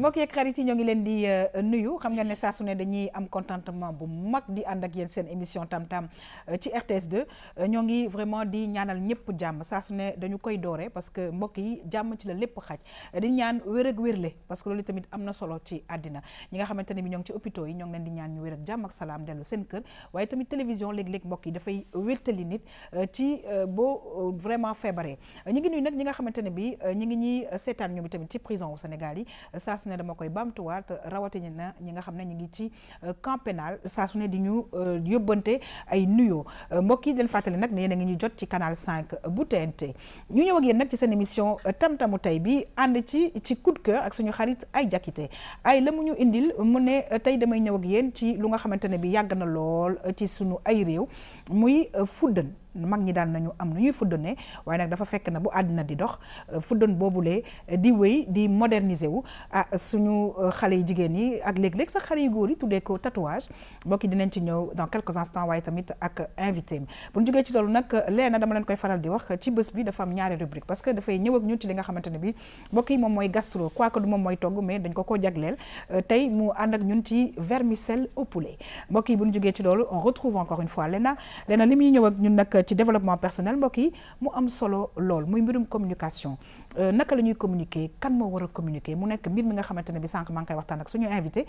mbokk yeeg xarit yi ñoo ngi leen di nuyu xam ngeen ne saa su ne dañuy am contentement bu mag di ànd ak yéen seen émission tam-tam ci RTS 2 ñoo ngi vraiment di ñaanal ñëpp jàmm saa su ne dañu koy doore parce que mbokk yi jàmm ci la lépp xaj di ñaan wér ak wérle parce que loolu tamit am na solo ci àddina ñi nga xamante ne bi ñoo ngi ci hôpitaux yi ñoo ngi leen di ñaan ñu wér ak jàmm ak salaam dellu seen kër waaye tamit télévision léeg-léeg mbokk yi dafay wértali nit ci boo vraiment feebaree ñu ngi nuyu nag ñi nga xamante ne bi ñi ngi ñuy seetaan ñoom tamit ci prison au Sénégal yi saa su ne dama koy baamtuwaat rawatina na ñi nga xam ne ñu ngi ci camp pénal saa su ne di ñu yóbbante ay nuyoo mbokk yi di leen fàttali nag ne yéen a ngi ñuy jot ci canal 5 bu TNT ñu ñëw ak yéen nag ci seen émission tam-tamu tey bi ànd ci coup de cœur ak suñu xarit ay jakite ay la mu ñu indil mu ne tey damay ñëw ak yéen ci lu nga xamante ne bi yàgg na lool ci suñu ay réew muy fuddan mag ñi daan nañu am nu ñuy fuddane waaye nag dafa fekk na bu àddina di dox fuddan boobulee di wéy di moderniser wu suñu xale yu jigéen yi ak léeg-léeg sax xale yu góor yi tuddee ko tatouage mbokk yi dinañ ci ñëw dans quelques instants waaye tamit ak invité mi bu ñu jógee ci loolu nag leena dama leen koy faral di wax ci bés bi dafa am ñaari rubrique parce que dafay ñëw ak ñun ci li nga xamante ne bi mbokk yi moom mooy gastro quoi que du moom mooy togg mais dañ ko jagleel tey mu ànd ak ñun ci vermicelle au poulet mbokk yi bu ñu jógee ci loolu on retrouve encore une fois Léna li muy ñëw ak ñun nag ci développement personnel mbokk yi mu am solo lool muy mbirum communication naka la ñuy communiquer kan moo war a communiquer mu nekk mbir mi nga xamante ne bi sànq maa ngi koy waxtaan ak suñu invité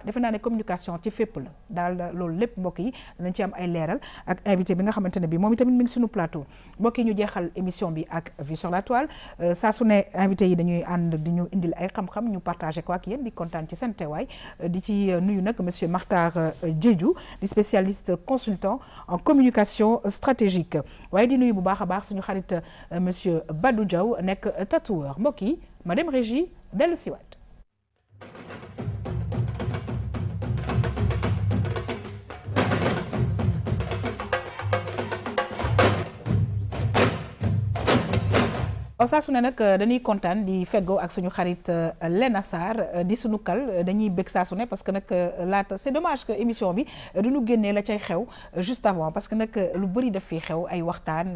defe naa ne communication ci fépp la daal loolu lépp mbokk yi danañ ci am ay leeral ak invité bi nga xamante ne bi moom itamit mi ngi suñu plateau mbokk yi ñu jeexal émission bi ak vue sur la toile saa su ne invité yi dañuy ànd di ñu indil ay xam-xam ñu partagé ko ak yéen di kontaan ci seen teewaay di ci nuyu nag monsieur Makhtar Diédhiou di spécialiste consultant en communication stratégique waaye di nuyu bu baax a baax suñu xarit monsieur Badou Diaw nekk tatoueur mbokk yi ma dem régie dellu siwaat saa su ne nag dañuy kontaan di feggoo ak suñu xarit Léna Sarr di suñu kal dañuy bëgg saa su ne parce que nag laata c'est dommage que émission bi duñu génnee la cay xew juste avant parce que nag lu bëri daf fi xew ay waxtaan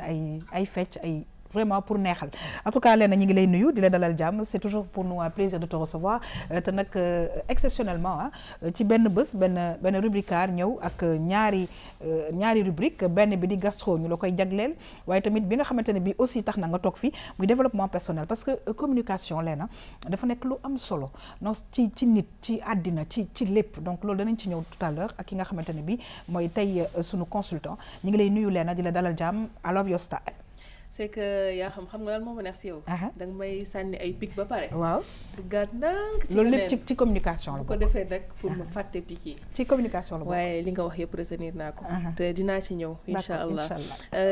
ay fecc ay vraiment pour neexal en tout cas Léna ñi ngi lay nuyu di la dalal jàmm c'est toujours pour nous un plaisir de te recevoir te nag exceptionnellement ci benn bés benn rubricaire ñëw ak ñaari rubrique benn bi di gastro ñu la koy jagleel waaye tamit bi nga xamante ne bi aussi tax na nga toog fi muy développement personnel parce que communication Léna dafa nekk lu am solo non ci nit ci àddina ci lépp donc loolu danañ ci ñëw tout à l'heure ak ki nga xamante ne bi mooy tey sunu consultant ñi ngi lay nuyu Léna di la dalal jàmm I love your style. c'est que yaa xam nga lan moo ma neex si yow. da nga may sànni ay pic ba pare. waaw duggaat ndànk ci loolu lépp ci communication la. bu ko defee nag pour ma fàtte pic yi. ci communication la waaye li nga wax yëpp retenir naa ko. te dinaa ci ñëw. incha allah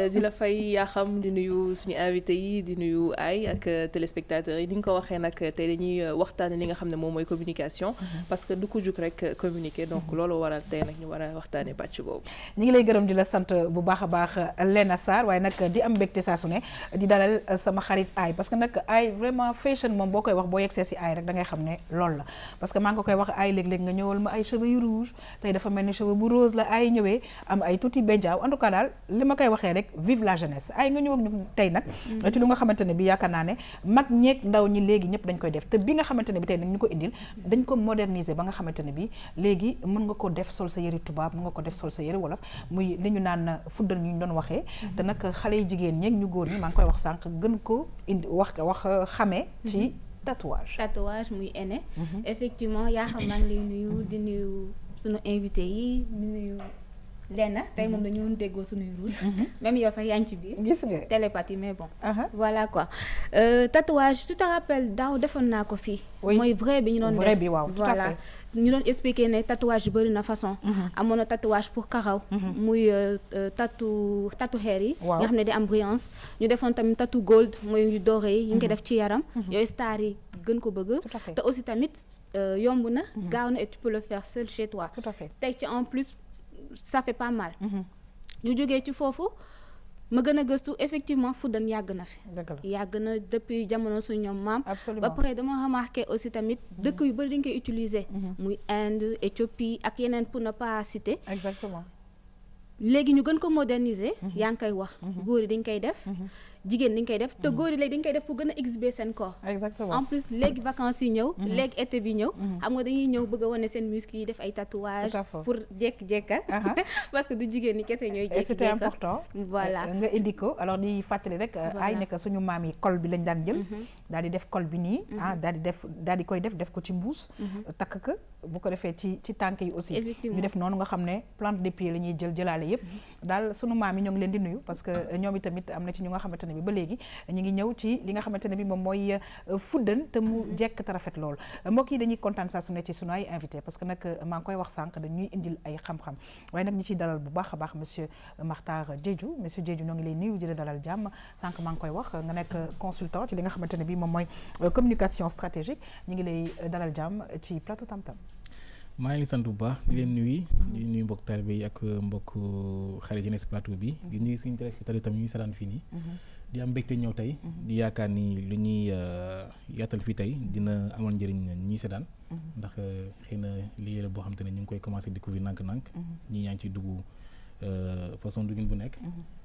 di la fay yaa xam di nuyu suñu invité yi di nuyu ay ak téléspectateurs yi ni nga ko waxee nag tey dañuy waxtaane li nga xam ne moom mooy communication. parce que du ko jug rek communiquer donc loolu waral tey nag ñu war a waxtaane pàcc boobu. ñu ngi lay gërëm di la sant bu baax a baax Léna Sarr waaye nag di am mbégte saa su di dalal sama xarit ay parce que nag ay vraiment fashion moom boo koy wax boo yegsee si ay rek da ngay xam ne loolu la parce que maa ngi koy wax ay léeg-léeg nga ñëwal ma ay cheveux yu rouge tey dafa mel ni cheveux bu rose la ay ñëwee am ay tuuti béjjaaw en tout cas daal li ma koy waxee rek vive la jeunesse ay nga ñëw ak ñu tey nag ci lu nga xamante ne bi yaakaar naa ne mag ñeeg ndaw ñi léegi ñëpp dañ koy def te bi nga xamante ne bi tey nag ñu ko indil dañ ko moderniser ba nga xamante ne bi léegi mën nga ko def sol sa yëri tubaab mën nga ko def sol sa yëri wolof muy li ñu naan fuddal ñu doon waxee te nag xale yi jigéen ñeeg ñu góor ñi maa ngi koy wax sànq gën ko indi wax xamee ci tatouage muy ene effectivement yaa xam maa ngi lay nuyu di nuyu suñu invité yi di nuyu Léna tey moom dañoo déggoo suñuy rouge même yow sax yaa ngi ci biir gis nga télépathie mais bon voilà quoi tatouage tu te rappelles daaw defoon naa ko fii mooy vrai bi ñu doon def vrai bi waaw tout à fait ñu doon expliquer ne tatouage yu bëri na façon amoon na tatouage pour karaw muy tatou xeer yi nga xam ne di am brillance ñu defoon tamit tatou gold mooy yu doré yi ñu ngi koy def ci yaram yooyu star yi gën ko bëgg te aussi tamit yomb na gaaw na et tu peux le faire seul chez toi tout à fait teg ci en plus ça fait pas mal ñu jógee ci foofu ma gën a gëstu effectivement fuddan yàgg na fi yàgg na depuis jamono suñu ñoom maam ba pare dama remarqué aussi tamit dëkk yu bëri dañ koy utiliser muy Inde Éthiopie ak yeneen pour ne pas citer exactement léegi ñu gën ko moderniser yaa ngi koy wax góor yi dañ koy def jigéen dañ koy def te góor yi léegi dañ koy def pour gën a exhiber seen corps. Exactement. En plus léegi vacances yi ñëw léegi été bi ñëw xam nga dañuy ñëw bëgg a wane seen muscles yi def ay tatouage pour jekk-jekkal parce que du jigéen ñi kese ñooy jekk-jekkal. C'était important. Voilà nga indi ko alors di fàttali rek ay nekk suñu maam yi col bi lañ daan jël daal di def col bi nii daal di koy def ko ci mbuus takk ko bu ko defee ci tànk yi aussi ñu def noonu nga xam ne plante des pieds la ñuy jëlaale yëpp daal sunu maam yi ñoo ngi leen di nuyu parce que ñoom itamit am na ci ñu nga xamante ne bi ba léegi ñu ngi ñëw ci li nga xamante ne bi moom mooy fuddan te mu jekk te rafet lool mbokk yi dañuy kontaan saa su ne ci sunu ay invité parce que nag maa ngi koy wax sànq dañuy indil ay xam-xam waaye nag ñi ciy dalal bu baax a baax monsieur Makhtar Diédhiou monsieur Diédhiou ñoo ngi lay nuyu di la dalal jàmm sànq maa ngi koy wax nga nekk consultant ci li nga xamante ne bi moom mooy communication stratégique ñu ngi lay dalal jàmm ci plateau Tam Tam. maa ngi sant bu baax di leen nuyu mbokk taalibe yi ak mbokk xarit yi nekk si plateau bi di nuyu suñu téléspectateurs itam ñuy saraan fii nii di am mbégte ñëw tey di yaakaar ni lu ñuy yaatal fii tey dina amal njëriñ ñuy seddaan ndax xëy na liggéey la boo xam te ne ñu ngi koy commencé découvrir nànk-nànk ñii yaa ngi ci dugg façon duggin bu nekk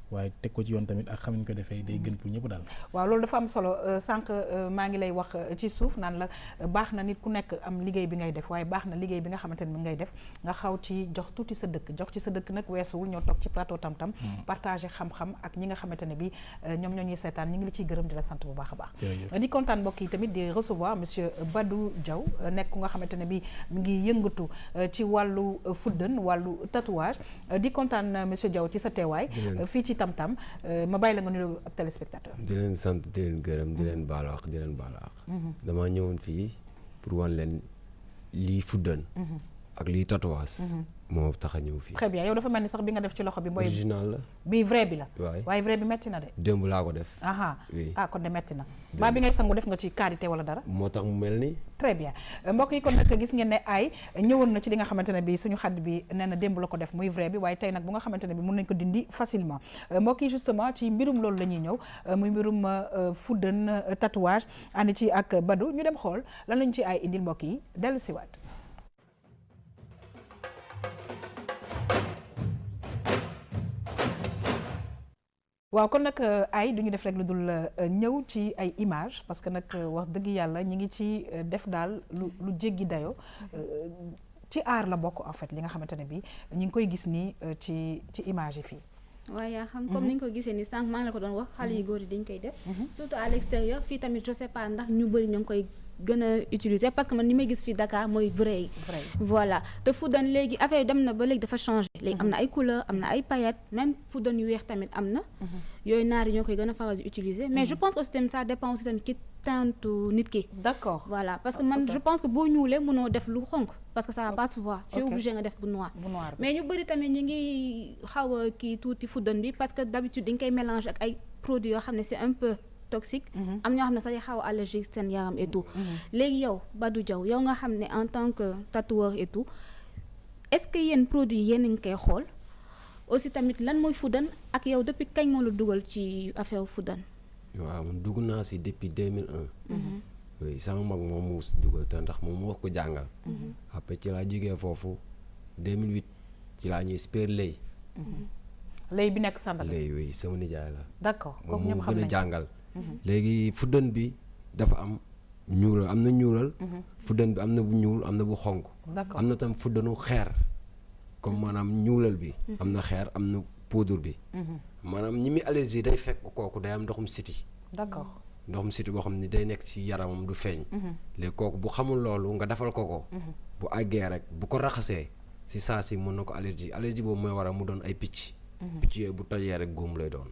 waaye teg ko ci yoon tamit ak xam nañu ko defee day gën pour ñëpp daal. waaw loolu dafa am solo sànq maa ngi lay wax ci suuf naan la baax na nit ku nekk am liggéey bi ngay def waaye baax na liggéey bi nga xamante ne bi ngay def nga xaw ci jox tuuti sa dëkk jox ci sa dëkk nag weesuwul ñoo toog ci plateau Tam Tam partager xam-xam ak ñi nga xamante ne bi ñoom ñoo ñuy seetaan ñu ngi la ciy gërëm di la sant bu baax a baax. di kontaan mbokk yi tamit di recevoir monsieur Badou Diaw nekk ku nga xamante ne bi mu ngi yëngatu ci wàllu fuddan wàllu tatouage di kontaan monsieur Diaw ci sa teewaay fii ci Tam Tam ma bàyyi la nga nuyu ak téléspectateur. di leen sant di leen gërëm di leen baalu àq di leen baalu àq. damaa ñëwoon fii pour wan leen lii fuddan ak lii tatouage moo tax a ñëw fii. très bien yow dafa mel ni sax bi nga def ci loxo bi mooy original la bi vrai bi la waay waaye vrai bi metti na de démb laa ko def oui kon de metti na baa bi ngay sangu def nga ci karité wala dara moo tax mu mel ni très bien mbokk yi kon nag gis ngeen ne ay ñëwoon na ci li nga xamante ne bi suñu xarit bi nee na démb la ko def muy vrai bi waaye tey nag bu nga xamante ne bi mën nañ ko dindi facilement mbokk yi justement ci mbirum loolu la ñuy ñëw muy mbirum fuddan tatouage ànd ci ak Badou ñu dem xool lan lañu ci ay indil mbokk yi dellu siwaat waaw kon nag ay duñu def rek lu dul ñëw ci ay image parce que nag wax dëgg yàlla ñi ngi ci def daal lu jéggi dayo ci aar la bokk en fait li nga xamante ne bi ñi ngi koy gis nii ci image yi fii waaye yaa xam comme ni ñu ko gisee ni sànq maa ngi la ko doon wax xale yu góor yi dañ koy def surtout à l'extérieur fii tamit je sais pas ndax ñu bëri ñu ngi koy gën a utiliser parce que man ni may gis fii Dakar mooy vrai yi voilà te fuddan léegi affaire yi dem na ba léegi dafa changé léegi am na ay couleur am na ay paillettes même fuddan yu weex tamit am na yooyu naar yi ñoo koy gën a faral di utiliser mais je pense que aussi tamit ça dépend aussi tamit ci teintu nit ki d'accord voilà parce que man je pense que boo ñuulee mënoo def lu xonk parce que ça va pas se voir tu es obligé nga def bu noir mais ñu bëri tamit ñu ngi xaw a kii tuuti fuddan bi parce que d'habitude dañ koy mélanger ak ay produits yoo xam ne c'est un peu toxique am ñoo xam ne sax day xaw a allergique seen yaram et tout léegi yow Badou Diaw yow nga xam ne en tant que tatoueur et tout est-ce que yéen produits yéen a ngi koy xool aussi tamit lan mooy fuddan ak yow depuis kañ moo la dugal ci affaire fuddan waaw man dugg naa si depuis 2001 oui sama mag moom mu dugal te ndax moom mu wax ko jàngal après ci laa jógee foofu 2008 ci laa ñuy spér lay bi nekk Sandaga lay oui sama nijaay la d'accord moom moo gën a jàngal léegi fuddan bi dafa am ñuulal am na ñuulal fuddan bi am na bu ñuul am na bu xonk am na tam fuddanu xeer comme maanaam ñuulal bi am na xeer am na poudre bi maanaam ñi muy allergie day fekk kooku day am ndoxum siti d'accord ndoxum siti boo xam ne day nekk ci yaramam du feeñ léegi kooku bu xamul loolu nga defal ko bu àggee rek bu ko raxasee si saa si mën na ko allergie boobu mooy waral mu doon ay picc yooyu bu tojee rek góom lay doon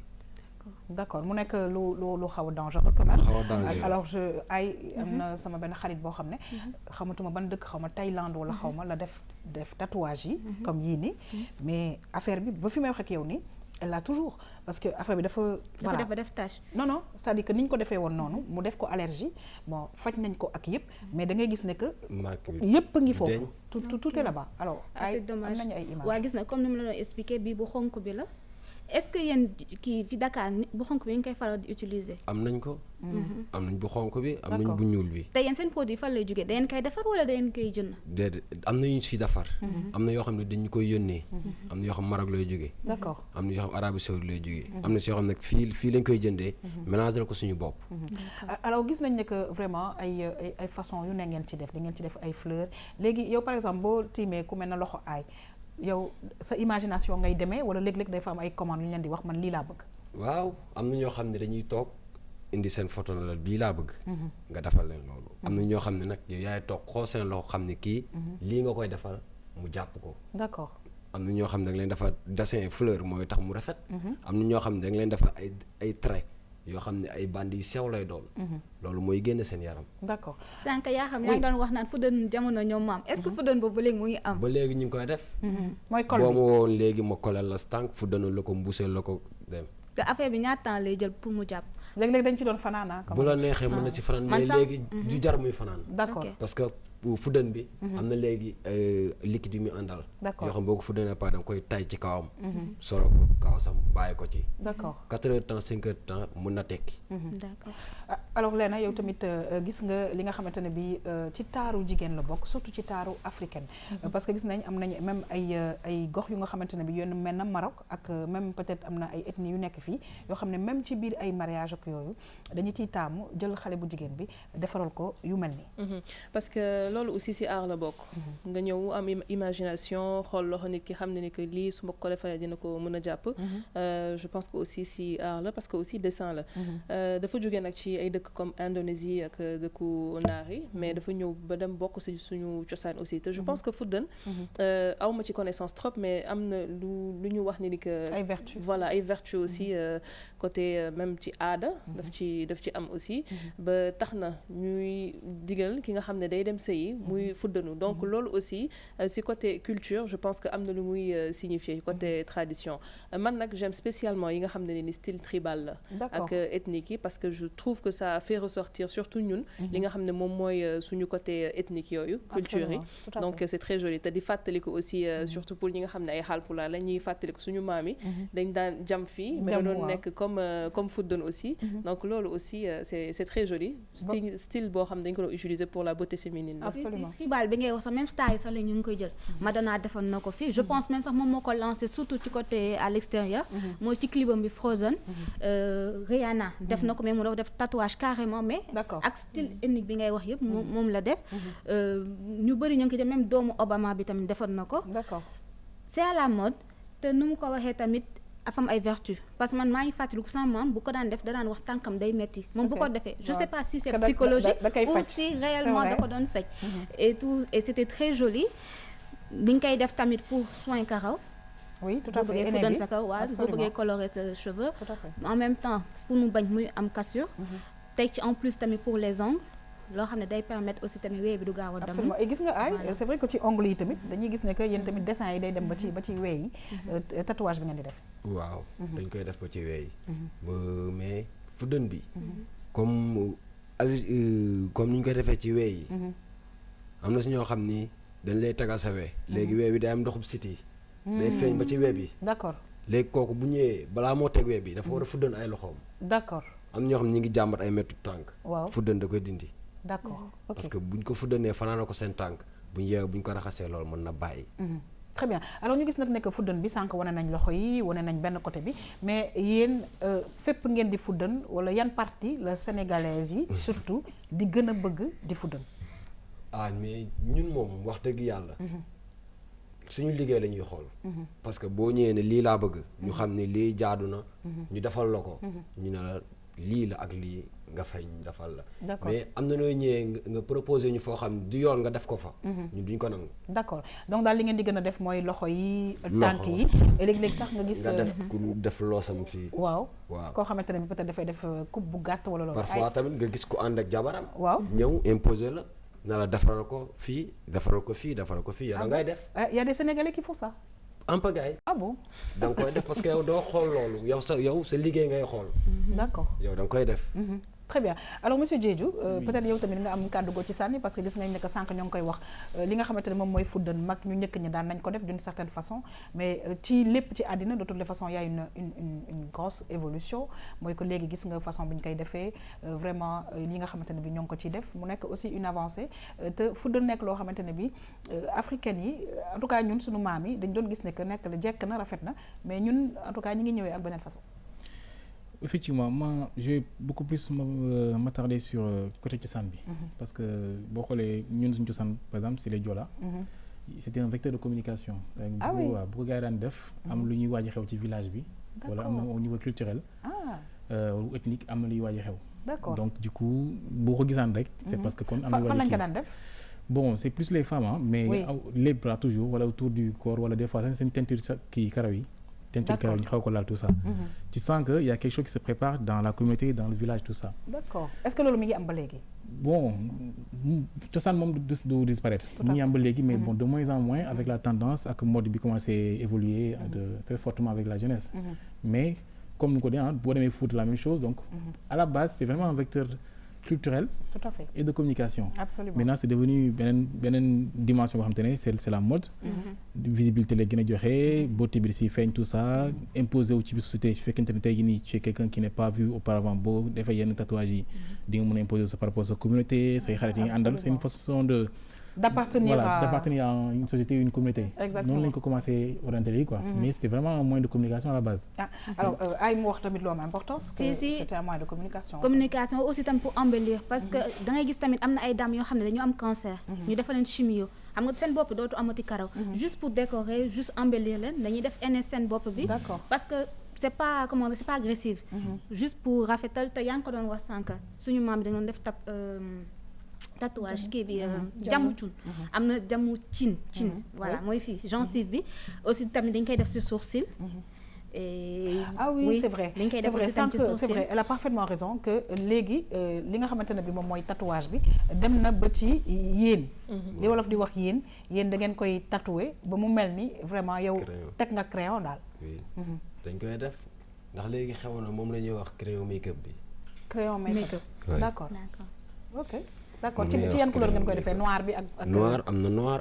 d'accord mu nekk lu xaw a dangereux quand même xaw a dangereux alors am na sama benn xarit boo xam ne xamatuma ban dëkk xaw ma Thaïlande wala xaw ma la def tatouage yi comme yii nii mais affaire bi ba fi may wax ak yow nii elle l'a toujours parce que affaire bi dafa def tache non c'est-à-dire que ni ñu ko defee woon noonu mu def ko allergie bon faj nañ ko ak yëpp mais da ngay gis ne que yëpp a ngi foofu tout est là-bas alors c'est dommage am nañu ay images waa gis na comme ni mu la doon expliquer bii bu xonk bi la est-ce que yéen kii fi Dakar bu xonk bi ñu koy faral di utiliser. am nañ ko. am nañ bu xonk bi am nañ bu ñuul bi. te yéen seen produit fan lay jógee da ngeen koy defar wala da ngeen koy jënd. déedéet am na ñu si defar. am na yoo xam ne dañu koy yónnee. am na yoo xam Maroc lay jógee. d'accord am na yoo xam Arabie Saoudite lay jógee. am na si yoo xam ne fii lañ koy jëndee. mélanger ko suñu bopp. alors gis nañ ne que vraiment ay façon yu ne ngeen ci def da ngeen ci def ay fleurs léegi yow par exemple boo tiimee ku mel ne loxo aay yow sa imagination ngay demee wala léeg-léeg day fa am ay commandes yu ñu leen di wax man lii laa bëgg. waaw am na ñoo xam ne dañuy toog indi seen photo na la bii laa bëgg. nga defal leen loolu. am na ñoo xam ne nag yow yaay toog xool seen loxo xam ne kii. lii nga koy defal mu jàpp ko. d'accord. am na ñoo xam ne da nga leen defal dessin fleur mooy tax mu rafet. am na ñoo xam ne da nga leen defal ay traits yoo xam ne ay band yu sew lay doon. loolu mooy génn seen yaram. d'accord. sànq yaa xam yaa ngi doon wax naan Fuddan jamono ñoom maam est-ce que Fuddan boobu ba léegi mu ngi am. ba léegi ñu ngi koy def. mooy col bi boo ma woon léegi ma kolal la tànk Fuddan la ko mbuseel la ko dem. te affaire bi ñaata temps lay jël pour mu jàpp. léeg-léeg dañ ci doon fanaan bu la neexee mën na ci fanaan mais léegi du jar muy fanaan. d'accord parce que Fuddan bi. am na léegi liquide yu muy àndal. d'accord yoo xam boo ko fuddanee pare da nga koy tay ci kawam. solo ko kawasam bàyyi ko ci. d'accord 4 heures temps 5 heures temps mën na tekki. d'accord. alors Léna yow tamit gis nga li nga xamante ne bi ci taaru jigéen la bokk surtout ci taaru africaine. parce que gis nañ am nañ même ay gox yu nga xamante ne bi yoon mel na Maroc ak même peut-être am na ay ethnie yu nekk fii yoo xam ne même ci biir ay mariage ak yooyu dañu ciy taamu jël xale bu jigéen bi defaral ko yu mel nii. parce que loolu aussi ci art la bokk. nga ñëw am imagination xool loxo nit ki xam ne ni que lii su ma ko defee dina ko mën a jàpp. je pense que aussi ci art la parce que aussi dessin la. dafa jógee nag ci ay dëkk comme Indonésie ak dëkku naar yi mais dafa ñëw ba dem bokk ci suñu cosaan aussi te je pense que Fuddan awma ci connaissance trop mais am na lu ñu wax ni que. ay vertus voilà ay vertus aussi côté même ci aada. daf ci am aussi. ba tax na ñuy digal ki nga xam ne day dem sëyi muy fuddanu donc loolu aussi ci côté culture je pense que am na lu muy signifier côté tradition man nag j'aime spécialement yi nga xam ne ni style tribal la ak ethnique yi parce que je trouve que ça fait ressortir surtout ñun li nga xam ne moom mooy suñu côté ethnique yooyu culture yi donc c'est très joli te di fàttaliku aussi surtout pour ñi nga xam ne ay Haalpulaar la ñuy fàttaliku suñu maam yi dañ daan jam fii mais doon nekk comme fuddan aussi donc loolu aussi c'est très joli style boo xam ne dañ ko doon utiliser pour la beauté féminine absolument tribal bi ngay wax sax même star yi sax la ñu ngi koy jël Madonna defoon na ko fii je pense même sax moom moo ko lancé surtout ci côté à l'extérieur mooy ci clipam bi Frozen Rihanna def na ko mais mu doon def tatouage carrément mais ak style ethnique bi ngay wax yëpp moom la def ñu bëri ñu ngi ko jël même doomu Obama bi tamit defoon na ko c'est à la mode te nu mu ko waxee tamit afam ay vertu parce que man maa ngi fàttaliku sama maam bu ko daan def da daan wax tànkam day metti moom bu ko defee je sais pas si c'est psychologique ou si réellement da ko doon fecc et tout et c'était très joli li nga koy def tamit pour soin karaw oui tout à fait boo bëggee fuddan sa kaw waaw boo bëggee colorer sa cheveux en même temps pour mu bañ muy am cassure teg ci en plus tamit pour les ongles loo xam ne day permettre aussi tamit wéy bi du gaaw a dem. absolument et gis nga ay c'est vrai que ci ongles yi tamit dañuy gis ne que yéen tamit dessin yi day dem ba ci wéy yi tatouage bi ngeen di def. waaw dañ koy def ba ci wéy mais fuddan bi comme ni ñu koy defee ci wéy yi am na si ñoo xam ni dañ lay tagal sa wee léegi wee bi day am ndoxum siti day feeñ ba ci wee bi d'accord léegi kooku bu ñëwee balaa moo teg wee bi dafa war a fuddan ay loxoom d'accord am na ñoo xam ne ñi ngi jàmbat ay mettu tànk waaw fuddan da koy dindi d'accord ok parce que buñ ko fuddanee fanaana ko seen tànk buñ yeewee buñ ko raxasee loolu mën na bàyyi très bien alors ñu gis nag nekk fuddan bi sànq wane nañ loxo yi wane nañ benn côté bi mais yéen fépp ngeen di fuddan wala yan partie la sénégalaise yi surtout di gën a bëgg di fuddan mais ñun moom wax dëgg yàlla suñu liggéey la ñuy xool parce que boo ñëwee ne lii laa bëgg ñu xam ne lii jaadu na ñu defal la ko ñu ne la lii la ak lii nga fay ñu defal la mais am na nooy ñëwee nga proposé ñu foo xam du yoon nga def ko fa ñun duñ ko nangu d'accord donc daal li ngeen di gën a def mooy loxo yi tànk yi léegi-léegi sax nga gis nga def ku def loosam fii waaw koo xamante ne bi peut-être dafay def coupe bu gàtt wala loolu parfois tamit nga gis ku ànd ak jabaram waaw ñëw imposé la na la defaral ko fii defaral ko fii defaral ko fii yow da ngay def y a des Sénégalais qui font ça en pagaille ah bon da nga koy def parce que yow doo xool loolu yow sa liggéey ngay xool d'accord yow da nga koy def très bien alors monsieur Diédhiou peut-être yow tamit nga am kàddu goo ci sànni parce que gis nañ ne que sànq ñoo ngi koy wax li nga xamante ne moom mooy fuddan mag ñu njëkk ñi daan nañ ko def d'une certaine façon mais ci lépp ci àddina de toutes les façons y a une grosse évolution mooy que léegi gis nga façon bi ñu koy defee vraiment li nga xamante ne bi ñoo ngi ko ciy def mu nekk aussi une avancée te fuddan nekk loo xamante ne bi africaine yi en tout cas ñun suñu maam yi dañ doon gis ne que nekk la jekk na rafet na mais ñun en tout cas ñi ngi ñëwee ak beneen façon. Effectivement, moi, je vais beaucoup plus m'attarder sur côté cosaan bi. Parce que boo xoolee ñun suñu cosaan par exemple c'est les Joola. C'était un vecteur de communication. Ah oui bu ko gars yi daan def. am lu ñuy waaj a xew ci village bi. wala am na au niveau culturel. ou ethnique am na luy waaj a xew. D'accord. Donc du coup boo ko gisaan rek. c'est parce que kon am na fan lañ ko daan def. Bon c'est plus les femmes mais les bras toujours wala autour du corps wala des fois seen teinture kii karaw yi. D'accord. Tout ça. Tu sens qu'il y a quelque chose qui se prépare dans la communauté, dans le village, tout ça. D'accord. Est-ce que le mi ngi am ba léegi? Bon, cosaan moom du disparaître. Mi ngi am ba léegi mais bon de moins en moins avec la tendance ak mode bi commencé évoluer très fortement avec la jeunesse. Mais comme nous connaissons, boo demee foot la même chose donc à la base c'est vraiment un vecteur culturel. Tout à fait. Et de communication. Absolument. Maintenant c'est devenu beneen dimension boo xamante ne c'est la mode. Visibilité la gën a joxe beauté bi si feeñ tout ça imposé wu ci biir société su fekkente ne tey jii nii tu es quelqu'un qui n'est pas vu auparavant boo defee yenn tatouage yi di nga mën a imposer sa par rapport à sa communauté say xarit yi nga àndal c'est une façon de d'appartenir à une société ou une communauté. Exactement. noonu lañ ko commencé orienté léegi quoi. Mais c'était vraiment un moyen de communication à la base. Alors ay mu wax tamit lu am importance. si c'était un moyen de communication. Communication aussi tamit pour embellir parce que da ngay gis tamit am na ay dames yoo xam ne dañu am cancer. ñu defal leen chimio xam nga seen bopp dootu amati karaw. juste pour décorer juste embellir leen dañuy def seen bopp bi. D'accord. parce que c'est pas comment dire c'est pas agressif. juste pour rafetal te yaa ngi ko doon wax sànq suñu maam bi dañu doon def tatouage kii bi jamu cun am na jamu cin voilà mooy fii gencive bi aussi tamit dañ koy def ci sourcil. Ah oui, c'est vrai. C'est vrai. Elle a parfaitement raison que léegi li nga xamante ne bi moom mooy tatouage bi dem na ba ci yéen. li wolof di wax yéen da ngeen koy tatouer ba mu mel ni vraiment yow teg nga crayon daal. Oui dañ koy def ndax léegi xew na moom la ñuy wax crayon make-up bi. Crayon make-up. D'accord. Ok. D'accord ci yan couleur ngeen koy defee noir bi ak noir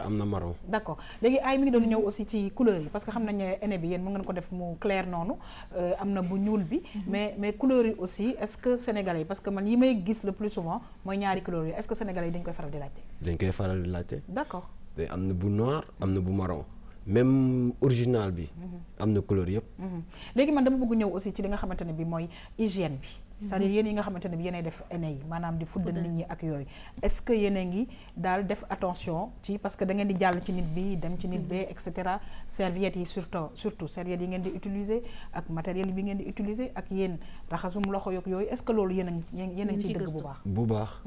am na marron. D'accord léegi ay mi ngi doon ñëw aussi ci couleur yi parce que xam nañ ne aîné bi yéen mën ngeen ko def mu clair noonu am na bu ñuul bi mais couleur yi aussi est-ce que sénégalais yi parce que man yi may gis le plus souvent mooy ñaari couleur yi est-ce que sénégalais yi dañ koy faral di laajte. dañ koy faral di laajte. D'accord. am na bu noir am na bu marron même original bi. am na couleur yëpp. léegi man dama bëgg ñëw aussi ci li nga xamante ne bi mooy hygiène bi. c'est-à-dire yéen yi nga xamante ne bi yéenay def aîné yi maanaam di fuddan nit ñi ak yooyu est-ce que yéen a ngi daal def attention ci parce que da ngeen di jàll ci nit bi dem ci nit bee et cetera serviettes yi surtout serviettes yi ngeen di utiliser ak matériel bi ngeen di utiliser ak yéen raxasum loxo yoog yooyu est-ce que loolu yéen a ngi ciy dëgg bu baax.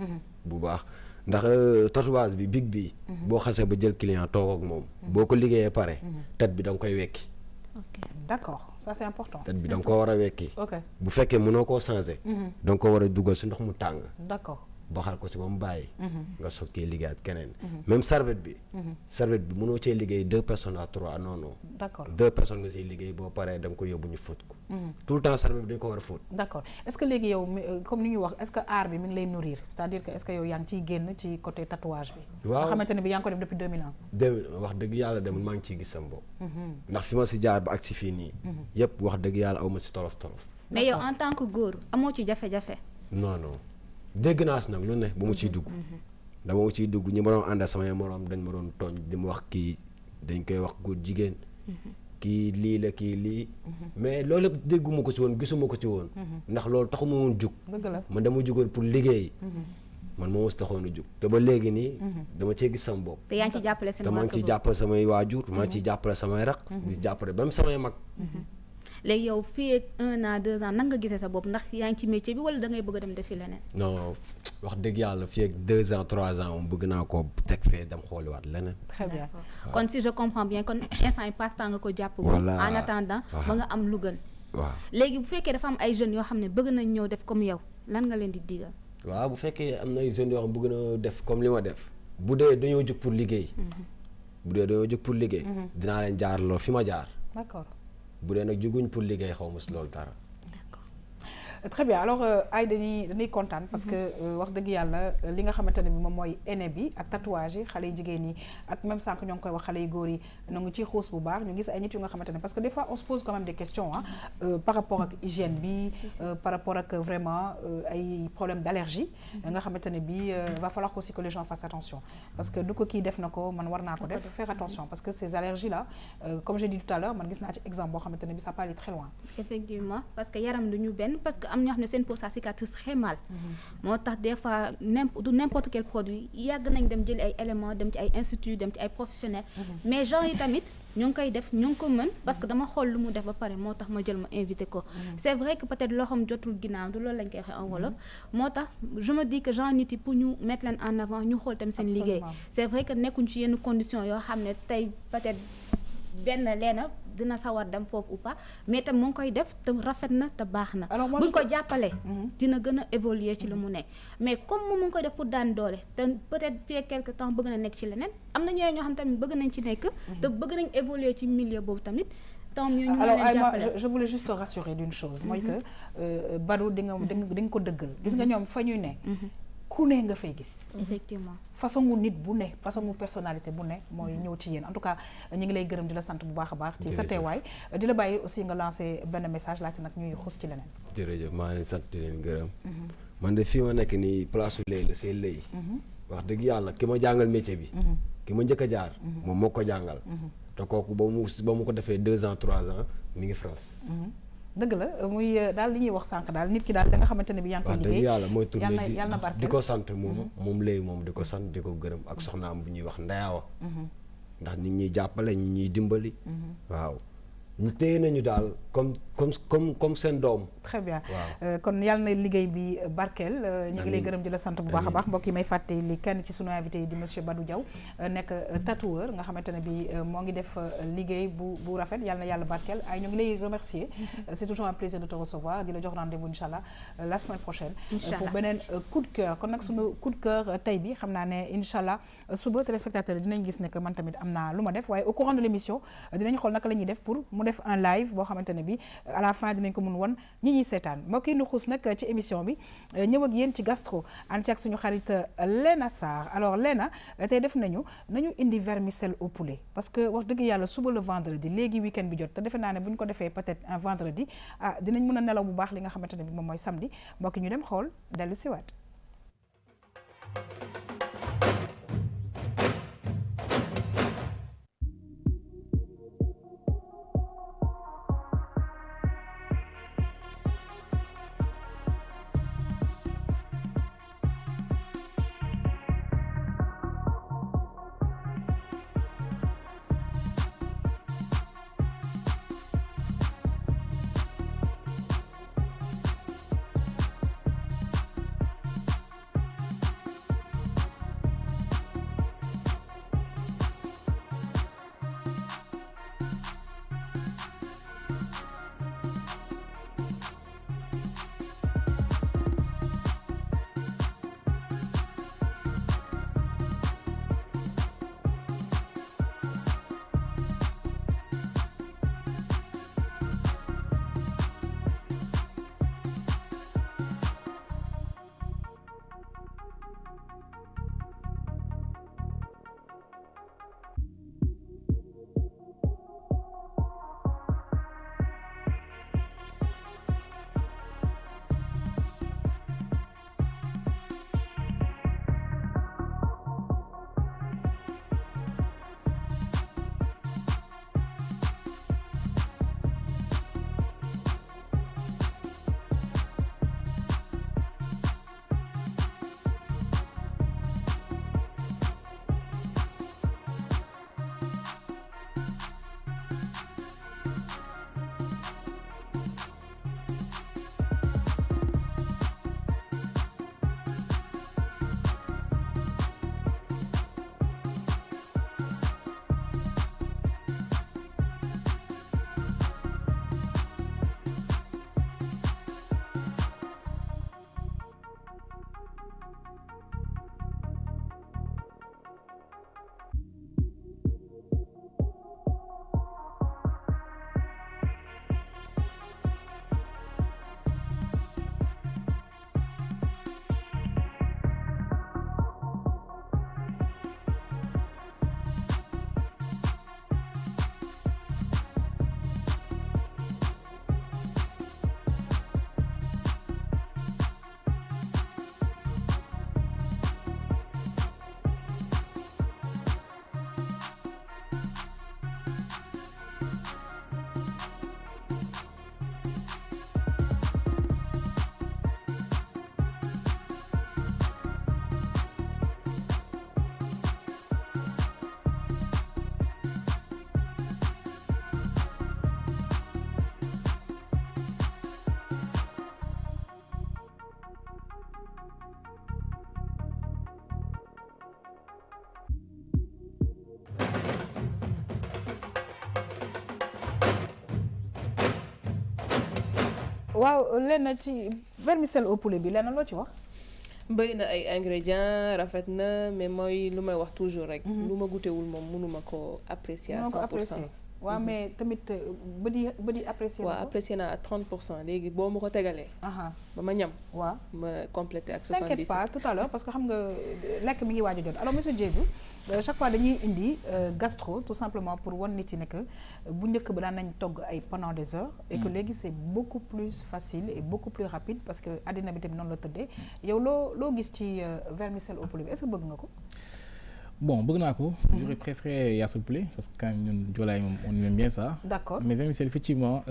bu baax ndax tatouage bi big bi. boo xasee ba jël client toog ak moom. boo ko liggéeyee pare. tête bi da nga koy wekki. Ok d'accord ça c'est important. tête bi da nga ko war a wekki. ok bu fekkee mënoo koo changer. da nga ko war a dugal si ndox mu tàng. d'accord. baxal ko si ba mu bàyyi. nga soog cee liggéey ak keneen. même serviette bi. serviette bi mënoo cee liggéey 2 personnes à 3 non. d'accord 2 personnes nga siy liggéey boo paree da nga ko yóbbu ñu fóot ko. tout le temps serviette bi dañ ko war a fóot. d'accord est-ce que léegi yow comme ni ñuy wax est-ce que art bi mi ngi lay nourrir c'est-à-dire que est-ce que yow yaa ngi ciy génn ci côté tatouage bi. waaw nga xamante ne bi yaa ngi ko def depuis 2000 ans. wax dëgg yàlla de maa ngi ciy gis sama bopp. ndax fi ma si jaar ba ak si fii nii. yëpp wax dëgg yàlla aw ma si tolof. mais yow en tant que góor amoo ci jafe-jafe. non. dégg naa si nag lu ne ba mu ciy dugg dama mu ciy dugg ñi ma doon àndal samay moroom dañ ma doon tooñ di ma wax kii dañ koy wax góor jigéen kii lii la kii lii mais loolu lépp dégguma ko ci woon gisuma ko ci woon ndax loolu taxuma woon jug man dama jugoon pour liggéey man moo si taxoon a jug te ba léegi nii dama cee gis sama bopp te yaa ngi ciy jàppale seen maa ngi ciy jàppale samay waajur maa ngi ciy jàppale samay rak di jàppale ba mu samay mag léegi yow fii ak 1 an 2 ans nan nga gisee sa bopp ndax yaa ngi ci métier bi wala da ngay bëgg a dem defi leneen. non wax dëgg yàlla fii ak 2 ans 3 ans moom bëgg naa koo teg fee dem xooliwaat leneen. très bien kon si je comprends bien kon instant yi passe-temps nga ko jàpp. voilà en attendant ba nga am lu gën. waaw léegi bu fekkee dafa am ay jeunes yoo xam ne bëgg nañ ñëw def comme yow lan nga leen di digal. waaw bu fekkee am na ay jeunes yoo xam bëgg na def comme li ma def bu dee dañoo jóg pour liggéey. dinaa leen jaarloo fi ma jaar. d'accord. bu dee nag juguñ pour liggéey xaw ma si loolu dara. très bien alors ay dañuy kontaan parce que wax dëgg yàlla li nga xamante ne bi moom mooy aîné bi ak tatouage yi xale yi jigéen yi ak même sànq ñoo ngi koy wax xale yu góor yi ñoo ngi ciy xuus bu baax ñu gis ay nit yu nga xamante ne parce que des fois on se pose quand même des questions par rapport ak hygiène bi par rapport ak vraiment ay problème d'allergie nga xamante ne bi va falloir aussi que les gens fassent attention parce que du ko kii def na ko man war naa ko def faire attention parce que ces allergies là comme j'ai dit tout à l'heure man gis naa ci exemple boo xamante ne bi ça peut aller très loin effectivement parce que yaram du ñu benn parce que am ñoo xam ne seen peau ça cicatrise très mal moo tax des fois du n'importe quel produit yàgg nañ dem jëli ay éléments dem ci ay institut dem ci ay professionnels mais genre yi tamit ñoo ngi koy def ñoo ngi ko mën parce que dama xool lu mu def ba pare moo tax ma jël ma invité ko c'est vrai que peut-être loo xam jotul ginnaaw du loolu lañ koy waxee en wolof moo tax je me dis que genre nit yi pour ñu mettre leen en avant ñu xool tam seen liggéey c'est vrai que nekkuñ ci yenn conditions yoo xam ne tey peut-être benn leena dina sawar dem foofu ou pas mais tam mu ngi koy def te rafet na te baax na buñ ko jàppale dina gën a évoluer ci lu mu nekk mais comme mu ngi koy def pour daan doole te peut-être fii quelque temps bëgg na nekk ci leneen am na ñeneen ñoo xam tamit bëgg nañ ci nekk te bëgg nañ évoluer ci milieu boobu tamit tant mieux ñu leen jàppale. Alors je voulais juste te rassurer d'une chose mooy que Badou di nga ko dëggal gis nga ñoom fa ñuy ne ku ne nga fay gis effectivement façon nit bu ne façon personnalité bu ne mooy ñëw ci yéen en tout cas ñu ngi lay gërëm di la sant bu baax a baax ci sa teewaay di la bàyyi aussi nga lancer benn message laajte nag ñuy xuus ci leneen jërëjëf maa ngi sant di leen gërëm man de fii ma nekk nii place lay la c'est lay wax dëgg yàlla ki ma jàngal métier bi ki ma njëkk a jaar moom moo ko jàngal te kooku ba mu ko defee 2 ans 3 ans mi ngi France dëgg la muy daal li ñuy wax sànq daal nit ki daal da nga xamante ne bi yaa ngi koy liggéey yàlla mooy tur yàlla na barkeel di ko sant moom léegi moom di ko sant di ko gërëm ak soxnaam bu ñuy wax Ndayawa ndax nit ñuy jàppale ñu ñuy dimbali waaw ñu téye nañu daal comme seen doom. très bien kon yàlla na liggéey bi barkeel ñu ngi lay gërëm di la sant bu baax a baax mbokk yi may fàtte li kenn ci sunu invité yi di monsieur Badou Diaw nekk tatoueur nga xamante ne bi moo ngi def liggéey bu rafet yàlla na yàlla barkeel ay ñu ngi lay remercier c'est toujours un plaisir de te recevoir di la jox rendez-vous inchallah la semaine prochaine pour beneen coup de cœur kon nag sunu coup de cœur tey bi xam naa ne inchallah suba téléspectateurs dinañ gis ne que man tamit am naa lu ma def waaye au courant de l'émission dinañ xool naka la ñuy def pour mu def un live boo xamante ne bi à la fin dinañ ko mun won ñi ñuy seetaan mbokk yi nu xuus nag ci émission bi ñëw ak yéen ci gastro ànd ci ak suñu xarit Léna Sarr alors Léna tey def nañu indi vermicelle au poulet parce que wax dëgg yàlla suba le vendredi léegi week-end bi jot te defe naa ne bu ñu ko defee peut-être un vendredi dinañ mën a nelaw bu baax li nga xamante ne bi moom mooy samedi mbokk ñu dem xool dellu siwaat waaw lenn ci vermicelle au poulet bi lenn loo ci wax. bëri na ay ingrédients rafet na mais mooy lu may wax toujours rek. lu ma gutewul moom mënuma ko apprécier à 100%. waaw mais tamit bëdi apprécier waaw apprécier naa à 30% léegi boo ma ko tegalee. ba ma ñam. waaw ma complété ak 70. t'inquiète pas tout à l'heure parce que xam nga lekk mi ngi waaj a jot alors monsieur Diédhiou chaque fois dañuy indi gastro tout simplement pour wan nit yi ne que bu njëkk ba daan nañ togg ay pendant des heures. et que léegi c'est beaucoup plus facile et beaucoup plus rapide parce que àddina bi tamit noonu la tëddee yow loo gis ci vermicelle au poulet bi est-ce que bëgg nga ko. Bon, j'aurais préféré Yass au poulet parce que quand nous on aime bien ça. D'accord. Mais vermicelle, effectivement,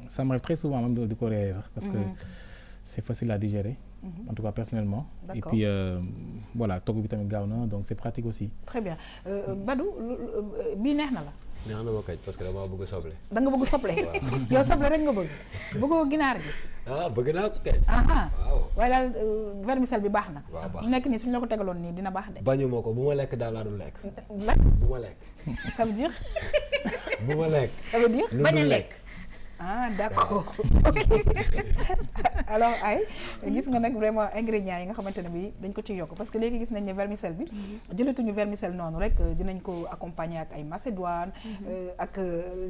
ça m'arrive très souvent même de décorer ça parce que c'est facile à digérer, en tout cas personnellement. Et puis voilà, togu bi tamit gaaw na donc c'est pratique aussi. Très bien. Badou, bii neex na la. neex na ma kay parce que dama bëgg soble. da nga bëgg soble. yow soble rek nga bëgg. bëggoo ginaar gi. bëgg naa ko kay. waaw waaye daal vermicelle bi baax na. waaw baax bu nekk nii suñu la ko tegaloon nii dina baax de. bañu ma ko bu ma lekk daal laa dul lekk. lan bu ma lekk. ça veut dire. bu ma lekk. ça veut dire bañ a lekk. D'accord. Ok. Alors ay gis nga nag vraiment ingrédients yi nga xamante ne bi dañ ko ci yokk parce que léegi gis nañ ne vermicelle bi jëlatuñu vermicelle noonu rek dinañ ko accompagner ak ay macédoine ak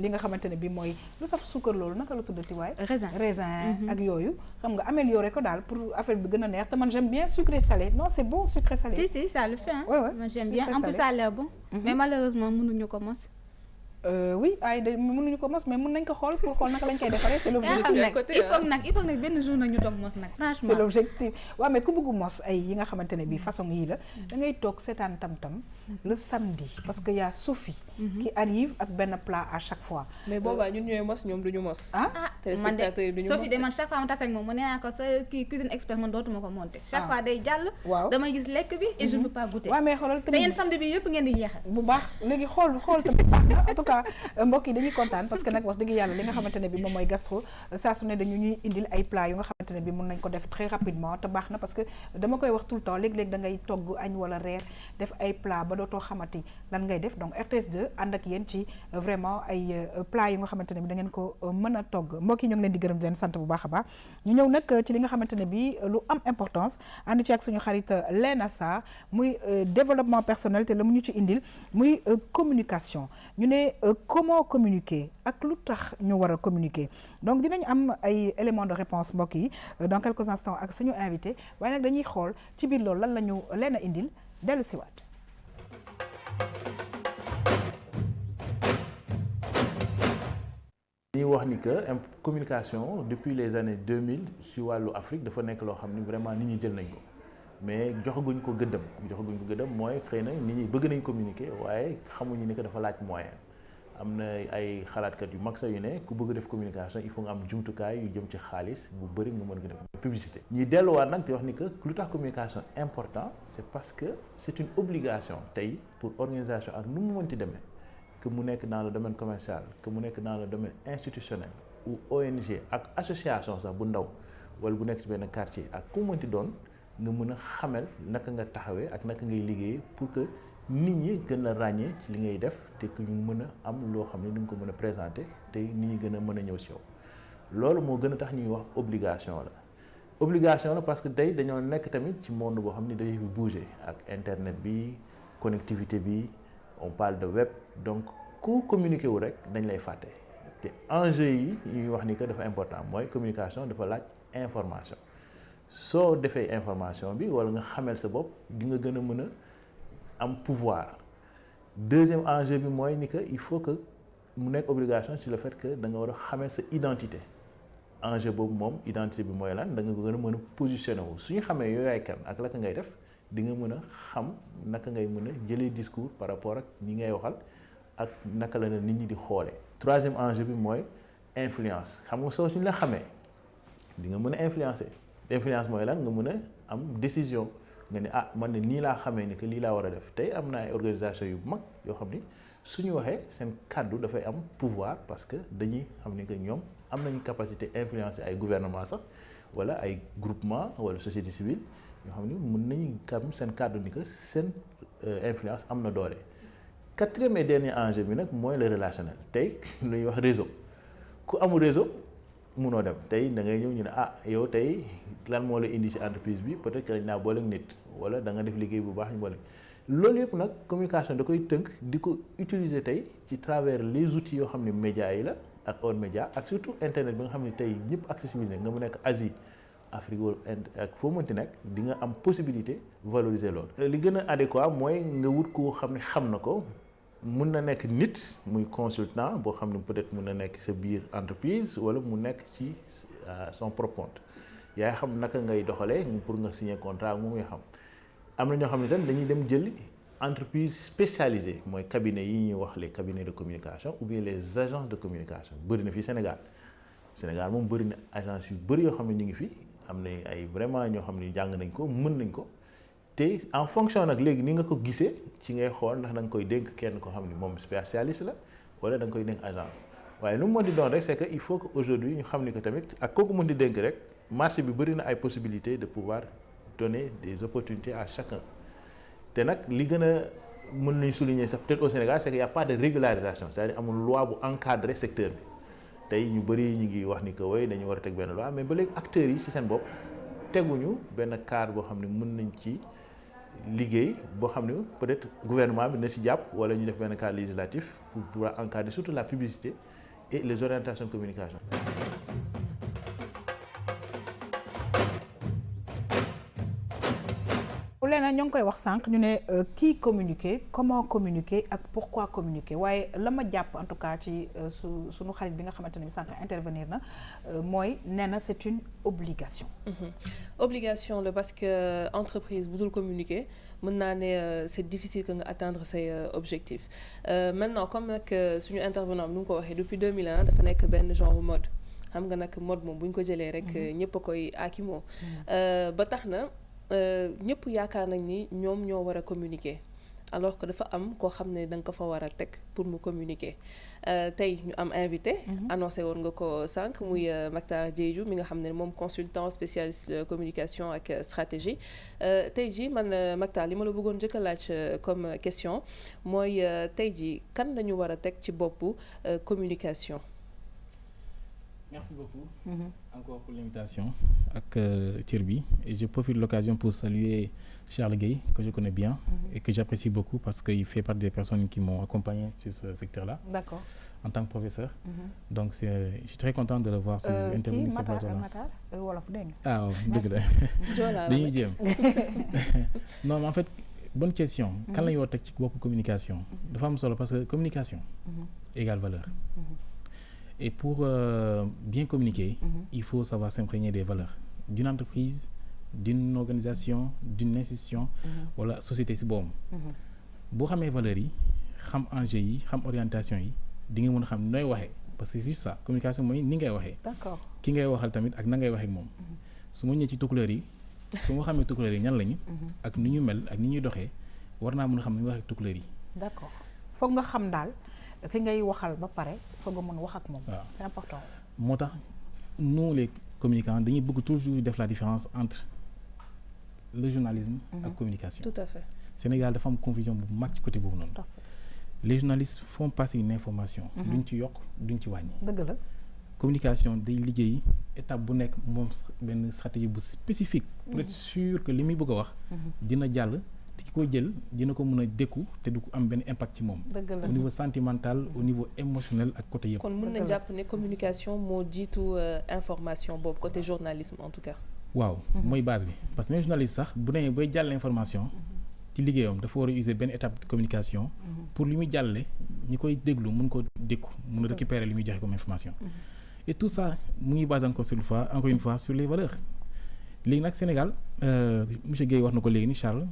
li nga xamante ne bi mooy lu saf suukar loolu naka la tuddati waay raisin ak yooyu xam nga améliorer ko daal pour affaire bi gën a neex te man j'aime bien sucré salé non c'est bon sucré salé. Si ça le fait hein. Ouais, moi j'aime bien en plus ça a l'air bon. Mais malheureusement mënuñu ko mos. Oui ay mënuñu ko mos mais mën nañ ko xool pour xool naka lañ koy defaree c'est l'objectif. il faut nag benn jour nag ñu toog mos nag franchement. C'est l'objectif waaw mais ku bëgg mos ay yi nga xamante ne bi façon yii la da ngay toog seetaan tam-tam le samedi parce que y a Sophie qui arrive ak benn plat à chaque fois. mais boobaa ñun ñooy mos ñoom duñu mos. téléspectateurs yi duñu mos Sophie de man chaque fois ma tase ak moom mu nee naa ko sa kii cuisine expert man dootuma ko monter. chaque fois day jàll. waaw damay gis lekk bi et je ne peux pas goûter. waaw mais xoolal te yéen samedi bi yëpp ngeen di yeexal. bu baax léegi xool tamit baax na en tout cas mbokk yi dañuy kontaan parce que nag wax dëgg yàlla li nga xamante ne bi moom mooy gastro saa su ne dañu ñuy indil ay plats yu nga xamante ne bi mën nañ ko def très rapidement te baax na parce que dama koy wax tout le temps léeg-léeg da ngay togg añ wala reer def ay plats ba dootoo xamati lan ngay def donc RTS2 ànd ak yéen ci vraiment ay plats yu nga xamante ne bi da ngeen ko mën a togg mbokk yi ñu ngi leen di gërëm di leen sant bu baax a baax ñu ñëw nag ci li nga xamante ne bi lu am importance ànd ci ak suñu xarit Léna Sarr muy développement personnel te la mu ñu ci indil muy communication ñu ne comment communiquer ak lu tax ñu war a communiquer donc dinañ am ay éléments de réponse mbokk yi dans quelques instants ak suñu invité waaye nag dañuy xool ci biir loolu lan la ñu leen a indil dellu siwaat dañuy wax ni que communication depuis les années 2000 ci wàllu Afrique dafa nekk loo xam ni vraiment nit ñi jël nañ ko mais joxaguñ ko gëddam mooy xëy na nit ñi bëgg nañ communiquer waaye xamuñu ni que dafa laaj moyen am na ay xalaatkat yu mag sa yu ne ku bëgg def communication il faut nga am jumtukaay yu jëm ci xaalis bu bëri nga mën ko def publicité. ñuy delluwaat nag di wax ni que lu tax communication important c'est parce que c'est une obligation tey pour organisation ak nu mu mënti demee que mu nekk dans le domaine commercial que mu nekk dans le domaine institutionnel ou ONG ak association sax bu ndaw wala bu nekk ci benn quartier ak ku mu mënti doon nga mën a xamal naka nga taxawee ak naka ngay liggéey pour que nit ñi gën a ràññee ci li ngay def te que ñu mën a am loo xam ne di nga ko mën a présenter te nit ñi gën a mën a ñëw ci yow loolu moo gën a tax ñuy wax obligation la parce que tey dañoo nekk tamit ci monde boo xam ne dafay bouger ak internet bi connectivité bi on parle de web donc ku communiquer wu rek dañ lay fàtte te enjeu yi ñuy wax ni que dafa important mooy communication dafa laaj information soo defee information bi wala nga xamel sa bopp di nga gën a mën a am pouvoir deuxième enjeu bi mooy ni que il faut que mu nekk obligation sur le fait que da nga war a xamel sa identité enjeu boobu moom identité bi mooy lan da nga gën a mën a positionné wu su ñu xamee yooyu ay kan ak la ngay def di nga mën a xam naka ngay mën a jëlee discours par rapport ak ñi ngay waxal ak naka la nit ñi di xoolee. troisième enjeu bi mooy influence xam nga soo suñu la xamee di nga mën a influencer influence mooy lan nga mën a am décision nga ne ah man ne nii laa xamee ni que lii laa war a def tey am na ay organisation yu mag yoo xam ni suñu waxee seen kàddu dafay am pouvoir parce que dañuy xam ni que ñoom am nañu capacité influencer ay gouvernement sax wala ay groupement wala société civile yoo xam ni mën nañu kam seen kàddu ni que seen influence am na doole. quatrième et dernier enjeu bi nag mooy le relationnel tey lu ñuy wax réseau ku amul réseau munoo dem tey da ngay ñëw ñu ne yow tey lan moo la indi ci entreprise bi peut-être que dañ naa boole nit wala da nga def liggéey bu baax ñu boole loolu yëpp nag communication da koy tënk di ko utiliser tey ci travers les outils yoo xam ne médias yi la ak hors média ak surtout internet bi nga xam ne tey ñëpp accessibilité nga mu nekk Asie Afrique wala ak foo mënti nekk di nga am possibilité valoriser loolu. li gën a adéquat mooy nga wut koo xam ne xam na ko mun na nekk nit muy consultant boo xam ne peut-être mun na nekk sa biir entreprise wala mu nekk ci son propre compte yaay xam naka ngay doxalee pour nga signer contrat moom nga xam. am na ñoo xam ne tam dañuy dem jël entreprise spécialisée mooy cabinet yi ñuy wax les cabinets de communication ou bien les agences de communication bëri na fi Sénégal moom bëri na agence yu bëri yoo xam ne ñu ngi fi am na ay vraiment ñoo xam ne jàng nañ ko mën nañ ko te en fonction nag léegi ni nga ko gisee ci ngay xool ndax da nga koy dénk kenn ko xam ne moom spécialiste la wala da nga koy dénk agence waaye lu mu mën di doon rek c'est que il faut que aujourd'hui ñu xam ni que tamit ak kooku mën di dénk rek marché bi bëri na ay possibilités de pouvoir donner des opportunités à chacun te nag li gën a mën nañu souligner sax peut-être au Sénégal c'est qu'il y a pas de régularisation c'est-à-dire amul loi bu encadrer secteur bi tey ñu bëri ñu ngi wax ni que way dañu war a teg benn loi mais ba léegi acteurs yi ci seen bopp teguñu benn cadre boo xam ne mën nañ ci liggéey boo xam ne peut-être gouvernement bi na ci jàpp wala ñu def benn cadre législatif pour pouvoir encadrer surtout la publicité et les orientations de communication. Léna ñoo ngi koy wax sànq ñu ne kii communiquer comment communiquer ak pourquoi communiquer waaye la ma jàpp en tout cas ci suñu xarit bi nga xamante ne bi sànq intervenir na mooy nee na c'est une obligation. Obligation la parce que entreprise bu dul communiquer mën naa ne c'est difficile que nga atteindre say objectifs maintenant comme nag suñu intervenant bi nu mu ko waxee depuis 2001 dafa nekk benn genre mode xam nga nag mode moom bu ñu ko jëlee rek ñëpp a koy aakimoo ba tax na. ñëpp yaakaar nañ ni ñoom ñoo war a communiquer alors que dafa am koo xam ne da nga ko fa war a teg pour mu communiquer tey ñu am invité annoncé woon nga ko sànq muy Mactar Diédhiou mi nga xam ne moom consultant spécialiste de communication ak stratégie tey ji man Mactar li ma la bëggoon njëkk a laaj comme question mooy tey ji kan lañu war a teg ci boppu communication. Merci beaucoup encore pour l'invitation ak cër bi et je profite de l'occasion pour saluer Charles Gueye que je connais bien et que j'apprécie beaucoup parce qu'il fait partie des personnes qui m'ont accompagné sur ce secteur-là. D'accord. En tant que professeur. Donc je suis très content de le voir sur intervenir sur ce plateau-là. wolof dégg nga. Ah dëgg la dañuy jéem. Non mais en fait bonne question. Kan la ñu war a teg ci bopp communication. dafa am solo parce que communication égale valeur. Et pour bien communiquer, il faut savoir s'imprégner des valeurs d'une entreprise, d'une organisation, d'une institution wala société si boobu. boo xamee valeurs yi xam enjeux yi xam orientation yi di nga mën a xam nooy waxee parce que c'est juste ça communication mooy ni ngay waxee. D'accord. ki ngay waxal tamit ak na ngay waxee ak moom. su ma ñëwee ci tukulóor yi su ma xamee tukulóor yi ñan lañu. ak ni ñu mel ak ni ñuy doxee war naa mën a xam ni ñuy waxee ak tukulóor yi. D'accord foog nga xam daal. ki ngay waxal ba pare soog a mën wax ak moom. C'est important. moo tax nous les communicants dañuy bëgg toujours def la différence entre le journalisme ak communication. Tout à fait. Sénégal dafa am confusion bu mag ci côté boobu noonu. Tout à fait. Les journalistes font passer une information. duñ ci yokk duñ ci wàññi. dëgg la. communication day liggéey étape bu nekk moom benn stratégie bu spécifique. pour être sûr que li muy bëgg a wax. dina jàll. ki ko jël dina ko mën a dékku te du ko am benn impact ci moom. au niveau sentimental au niveau émotionnel ak côté yëpp. kon mën na jàpp ne communication moo jiitu information boobu côté journalisme en tout cas. waaw mooy base bi parce que même journaliste sax bu nee bay jàll information ci liggéeyam dafa war a user benn étape de communication. pour li muy jàllale ñi koy déglu mën ko dékku mën a récupérer li muy joxe comme information. et tout ça mu ngi basé encore une fois sur les valeurs léegi nag Sénégal monsieur Guèye wax na ko léegi ni Charles.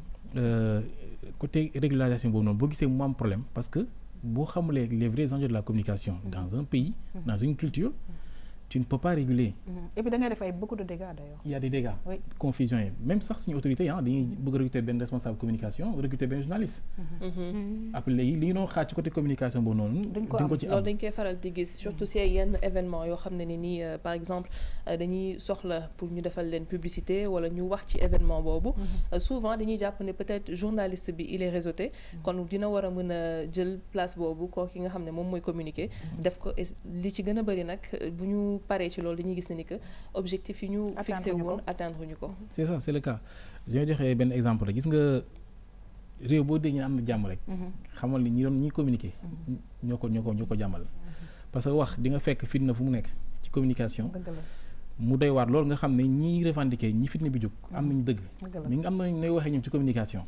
Côté régularisation boobu noonu boo gisee mu am problème parce que boo xamulee les vrais enjeux de la communication dans un pays dans une culture tu ne peux pas réguler. Et puis da ngay def ay beaucoup de dégâts d'ailleurs. Il y a des dégâts. Oui. Confusion yi même sax suñu autorité dañuy bëgg recruter benn responsable communication recruter benn journaliste. après léegi li ñu doon xaar ci côté communication boobu noonu. duñ ko ci am loolu dañ koy faral di gis surtout si ay yenn événement yoo xam ne nii par exemple dañuy soxla pour ñu defal leen publicité wala ñu wax ci événement boobu. souvent dañuy jàpp ne peut-être journaliste bi il est réseauté. kon dina war a mën a jël place boobu kooku ki nga xam ne moom mooy communiquer. def ko li ci gën a bari nag bu ñu paree ci loolu dañuy gis ne ni que objectif yi ñu fixé woon atteindre ñu ko. c'est ça c'est le cas je vais joxe benn exemple rek gis nga réew boo dégg ñu am na jàmm rek xamal ni ñi communiquer ñoo ko jàmmal parce que wax di nga fekk fitna fu mu nekk ci communication mu doy waar loolu nga xam ne ñiy revendiquer ñi fitna bi jóg am nañu dëgg mais nga am nañ nooy waxee ñoom ci communication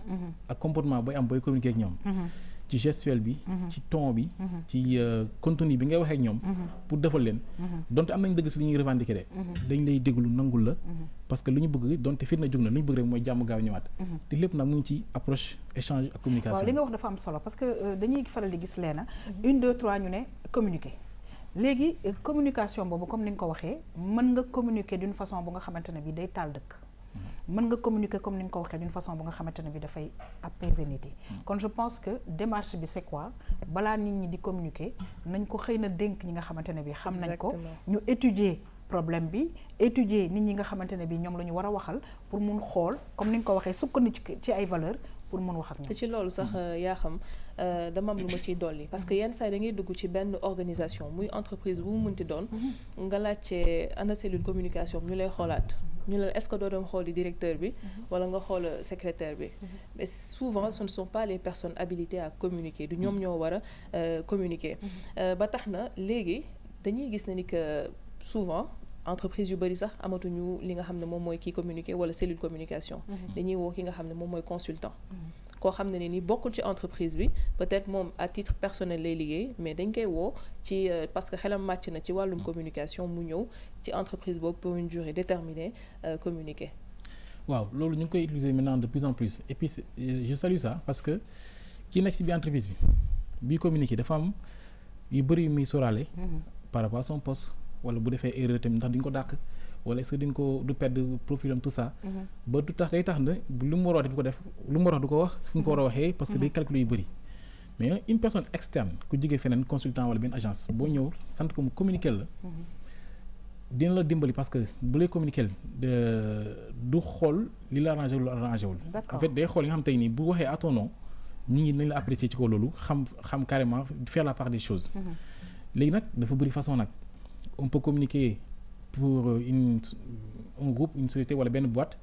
ak comportement booy am booy communiquer ak ñoom ci gestuel bi ci ton bi ci contenu bi ngay waxee ak ñoom pour defal leen donte am nañ dëgg si li ñuy revendiquer de dañ lay déglu nangul la parce que lu ñu bëgg donte fitna jóg na lu ñu bëgg rek mooy jàmm gaaw ñëwaat te lépp nag mu ngi ci approche échange ak communication. waaw li nga wax dafa am solo parce que dañuy faral di gis leena 1 2 3 ñu ne communiquer léegi communication boobu comme ni nga ko waxee mën nga communiquer d'une façon bu nga xamante ne bi day taal dëkk mën nga communiquer comme ni nga ko waxee d'une façon bu nga xamante ne bi dafay apaiser nit yi kon je pense que démarche bi c'est quoi balaa nit ñi di communiquer nañ ko xëy na dénk ñi nga xamante ne bi xam nañ ko ñu étudier problème bi étudier nit ñi nga xamante ne bi ñoom la ñu war a waxal pour mun xool comme ni nga ko waxee sukkandiku ci ay valeurs pour mën wax ak ñoom. te ci loolu sax yaa xam dama am lu ma ciy dolli parce que yenn saa yi da ngay dugg ci benn organisation muy entreprise bu mu mënti doon nga laajte ana cellule communication ñu lay xoolaat ñu la est-ce que doo doon xool di directeur bi wala nga xool secrétaire bi mais souvent ce ne sont pas les personnes habilitées à communiquer du ñoom ñoo war a communiquer ba tax na léegi dañuy gis ne ni que souvent entreprise yu bari sax amatuñu li nga xam ne moom mooy kii communiquer wala cellule communication dañuy woo ki nga xam ne moom mooy consultant koo xam ne ni bokkul ci entreprise bi peut-être moom à titre personnel lay liggéey mais dañ koy woo ci parce que xelam màcc na ci wàllum communication mu ñëw ci entreprise boobu pour une durée déterminée communiquer. waaw loolu ñu ngi koy utiliser maintenant de plus en plus et puis je salue ça parce que kii nekk ci biir entreprise bi communiquer dafa am yu bëri yu muy sóoraale par rapport à son poste wala bu defee erreur tamit ndax duñ ko dàq wala est-ce que duñ ko du perdre profilam tout ça ba du tax day tax na lu mu war a def ko def lu mu war a du ko wax fu ñu ko war a waxee parce que day calculer yu bëri mais une personne externe ku jógee feneen consultant wala benn agence boo ñëw sant ko mu communiquer la dina la dimbali parce que bu lay communiquer du xool li la arrangé wul arrangé wul en fait day xool yi nga xam tey nii bu waxee à ton nom nit ñi nañ la apprécier ci ko loolu xam carrément faire la part des choses léegi nag dafa bëri façon nag on peut communiquer pour un groupe, une société ou une boîte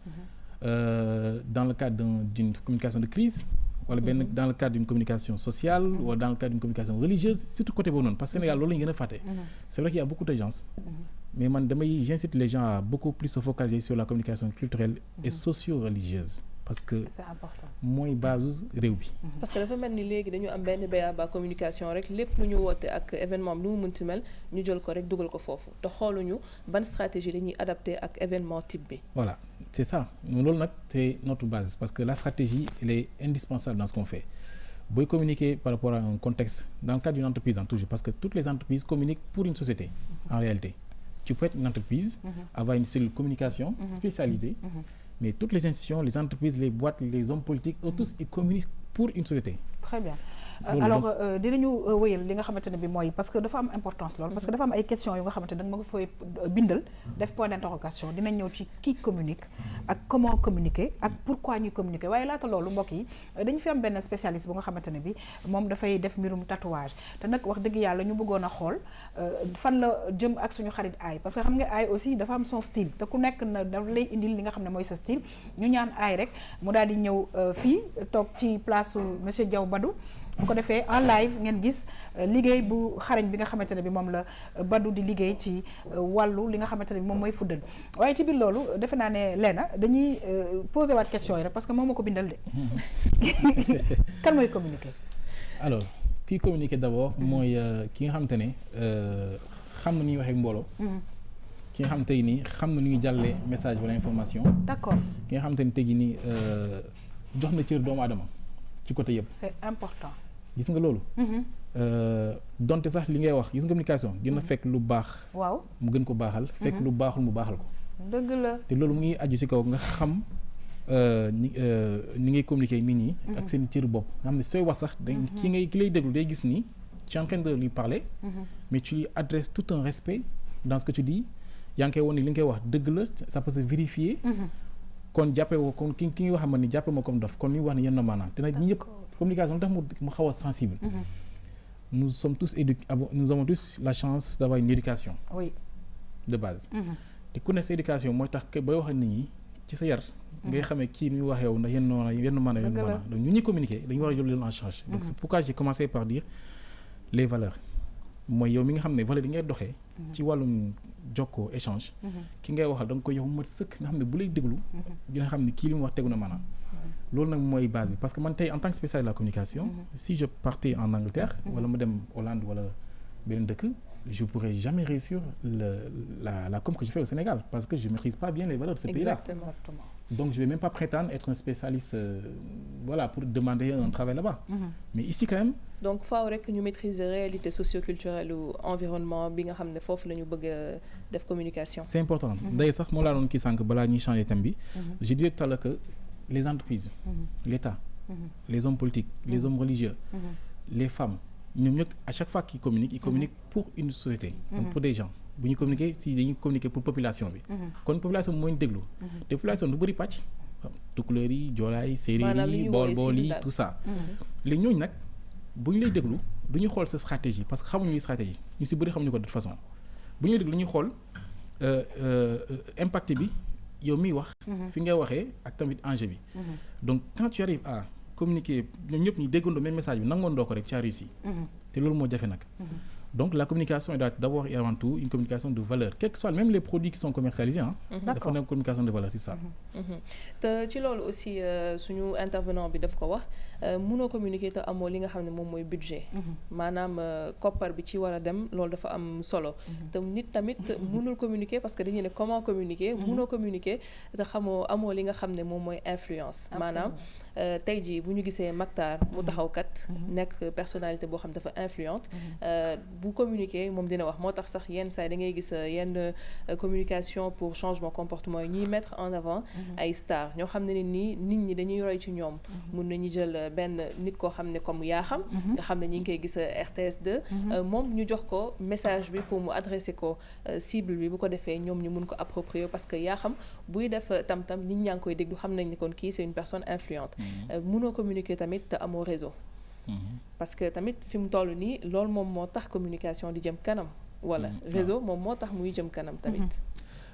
dans le cadre d'une communication de crise ou dans le cadre d'une communication sociale ou dans le cadre d'une communication religieuse, surtout côté bon parce que Sénégal loolu lañu gën a fàtte. C'est vrai qu'il y a beaucoup d'agences mais man j'incite les gens à beaucoup plus se focaliser sur la communication culturelle et socio-religieuse parce que c'est important mooy base réew bi. parce que dafa mel ni léegi dañu am benn ba communication rek lépp lu ñu woote ak événement lu mu mënti mel ñu jël ko rek dugal ko foofu te xooluñu ban stratégie dañuy adapté ak événement type bi. voilà c'est ça loolu nag c'est notre base parce que la stratégie elle est indispensable dans ce qu'on fait booy communiquer par rapport à un contexte dans le cadre d'une entreprise toujours parce que toutes les entreprises communiquent pour une société en réalité tu peux être une entreprise avoir une cellule communication spécialisée mais toutes les institutions, les entreprises, les boîtes, les hommes politiques, tous ils communiquent pour une société. Très bien. Alors dinañu wëyal li nga xamante ne bi mooy parce que dafa am importance lool parce que dafa am ay questions yu nga xamante ne da nga ma koy bindal def point d'interrogation dinañ ñëw ci qui communique ak comment communiquer ak pourquoi ñuy communiquer waaye laata loolu mbokk yi dañu fi am benn spécialiste bu nga xamante ne bi moom dafay def mbirum tatouage te nag wax dëgg yàlla ñu bëggoon a xool fan la jëm ak suñu xarit Aïe parce que xam nga Aïe aussi dafa am son style te ku nekk na daf lay indil li nga xam ne mooy sa style ñu ñaan Aïe rek mu daal di ñëw fii toog ci place monsieur Diaw Badou bu ko defee en live ngeen gis liggéey bu xarañ bi nga xamante ne bi moom la Badou di liggéey ci wàllu li nga xamante ne bi moom mooy fuddal waaye ci biir loolu defe naa ne Léna dañuy poser waat question yi rek parce que moom moo ko bindal de kan mooy communiquer. alors kii communiquer d'abord mooy ki nga xamante ne xam na nu ñuy waxee mbooloo. ki nga xam tey nii xam na nu ñuy jàllee message wala information. d'accord ki nga xamante ne tey jii nii jox na cër doomu aadama. ci côté yëpp c'est important. gis nga loolu. donte sax li ngay wax gis nga communication dina fekk lu baax. waaw mu gën ko baaxal. fekk lu baaxul mu baaxal ko. dëgg la te loolu mu ngi aju ci kaw nga xam ni ngay communiquer nit ñi. ak seen cër bopp nga xam ne sooy wax sax dañ ki lay déglu day gis ni tu es en train de lui parler. mais tu lui adresses tout un respect dans ce que tu dis yaa ngi koy wan ni li nga koy wax dëgg la ça peut se vérifier. kon jàppee ko comme ki ngi wax ni jàppee ma comme dof kon li wax ne yenn na maanaam te nag ñi ñëpp communication tax mu xaw a sensible. nous sommes tous nous avons tous la chance d'avoir une éducation. oui de base. te ku ne sa éducation mooy tax booy wax nit ñi ci sa yar. ngay xamee kii ni wax yow ndax yenn maanaam donc ñu ñuy communiquer dañu war a jël leen en charge. donc c'est pourquoi j'ai commencé par dire les valeurs mooy yow mi nga xam ne valeurs yi ngay doxee. ci wàllum jokkoo échange. ki ngay waxal da nga koy yow mat sëkk nga xam ne bu lay déglu. dina xam ne kii li mu wax tegu na maanaam. loolu nag mooy base bi parce que man tey en tant que spécialiste de la communication. si je partais en Angleterre. wala ma dem Hollande wala beneen dëkk. je pourrais jamais réussir la com que je fais au Sénégal parce que je maîtrise pas bien les valeurs de ce pays-là. Exactement. Donc je vais même pas prétendre être un spécialiste voilà pour demander un travail là-bas. Mais ici quand même. donc faaw rek ñu maîtriser réalité socio-culturelle ou environnement bi nga xam ne foofu la ñu bëgg a def communication. C'est important. D'ailleurs sax moo laa doon kii sànq balaa ñuy changer thème bi. Je disais tout à l'heure que les entreprises. l'État. les hommes politiques. les hommes religieux. les femmes. ñoom ñëpp à chaque fois qu'ils communiquent pour une société. donc pour des gens bu ñu communiquer si dañuy communiquer pour population bi. kon population bi moo ñu déglu. te population du bëri pàcc. tukulóor yi joolaa yi séeréer yi bool yi tout ça. léegi ñooñu nag bu ñu lay déglu du ñu xool sa stratégie parce que xamuñu stratégie ñu si bëri xamuñu ko de toute façon bu ñu lay déglu ñu xool impact bi yow miy wax. fi ngay waxee ak tamit enjeu bi. donc quand tu arrives à communiquer ñoom ñëpp ñu déggandoo même message bi nangoondoo ko rek ci réussi te loolu moo jafe nag donc la communication doit d'abord et avant tout une communication de valeur quels que soient même les produits qui sont commercialisés dafa nekk communication de valeur c'est ça te ci loolu aussi suñu intervenant bi daf ko wax mënoo communiquer te amoo li nga xam ne moom mooy budget maanaam koppar bi ci war a dem loolu dafa am solo te nit tamit mënul communiquer parce que dañuy ne comment communiquer mënoo communiquer te amoo li nga xam ne moom mooy influence maanaam tey jii bu ñu gisee Mactar mu taxaw kat nekk personnalité boo xam dafa influente bu communiquer moom dina wax moo tax sax yenn saa yi da ngay gis yenn communication pour changement comportement yi ñuy mettre en avant ay stars ñoo xam ne nii nit ñi dañuy roy ci ñoom mun nañu jël benn nit koo xam ne comme yaa xam nga xam ne ñi ngi koy gis RTS2 moom ñu jox ko message bi pour mu adresser ko cible bi bu ko defee ñoom ñu mun ko approprier parce que yaa xam buy def tam-tam nit ñaa ngi koy déglu xam nañ ne kon kii c'est une personne influente mënoo communiquer tamit te amoo réseau parce que tamit fi mu toll nii loolu moom moo tax communication di jëm kanam wala réseau moom moo tax muy jëm kanam tamit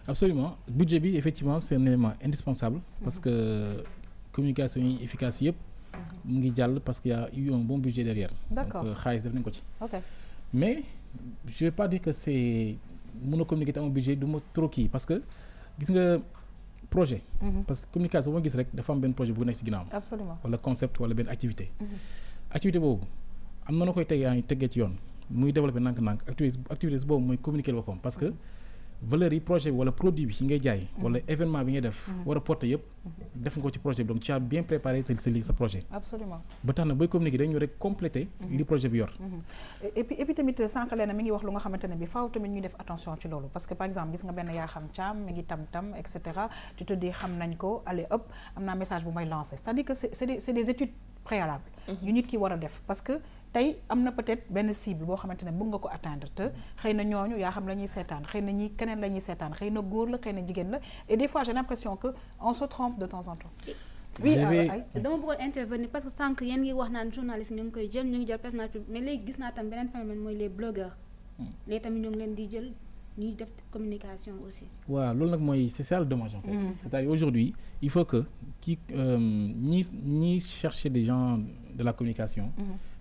absolument budget bi effectivement c'est un élément indispensable parce que communication yi efficace yëpp mu ngi jàll parce qu'il y a eu un bon budget derrière d'accord donc xaalis def nañ ko ci ok mais je vais pas dire que c'est mën a communiquer te amoo budget du ma trop kii parce que gis nga projet parce que communication boo gis rek dafa am benn projet bu nekk ci ginnaaw absolument wala concept wala benn activité activité boobu am na noo koy teggee ci yoon muy développer nànk-nànk activité boobu mooy communiquer boppam parce que valeur yi projet bi wala produit bi yi ngay jaay wala événement bi ngay def war a porter yëpp def nga ko ci projet bi donc tu as bien préparé sa projet absolument ba tax na booy communiquer dañu rek compléter li projet bi yor et puis tamit sànq leena mi ngi wax lu nga xamante ne bi faaw tamit ñuy def attention ci loolu parce que par exemple gis nga benn yaa xam caam mi ngi tam et cetera tu te dis xam nañ ko allez hop am naa message bu may lancer c'est-à-dire que c'est des études préalables yu nit ki war a def parce que tey am na peut-être benn cible boo xamante ne bëgg nga ko atteindre te xëy na ñooñu yaa xam la ñuy seetaan xëy na ñi keneen la ñuy seetaan xëy na góor la xëy na jigéen la et des fois j'ai l'impression que on se trompe de temps en temps oui dama bëggoon intervenir parce que sànq yéen ngi wax naan journaliste ñu ngi koy jël ñu ngi jël personnage public mais léegi gis naa tam beneen phénomène mooy les blogueurs léegi tamit ñu ngi leen di jël ñuy def communication aussi waaw loolu nag mooy c'est ça le dommage en fait c'est-à-dire aujourd'hui il faut que ñi chercher des gens de la communication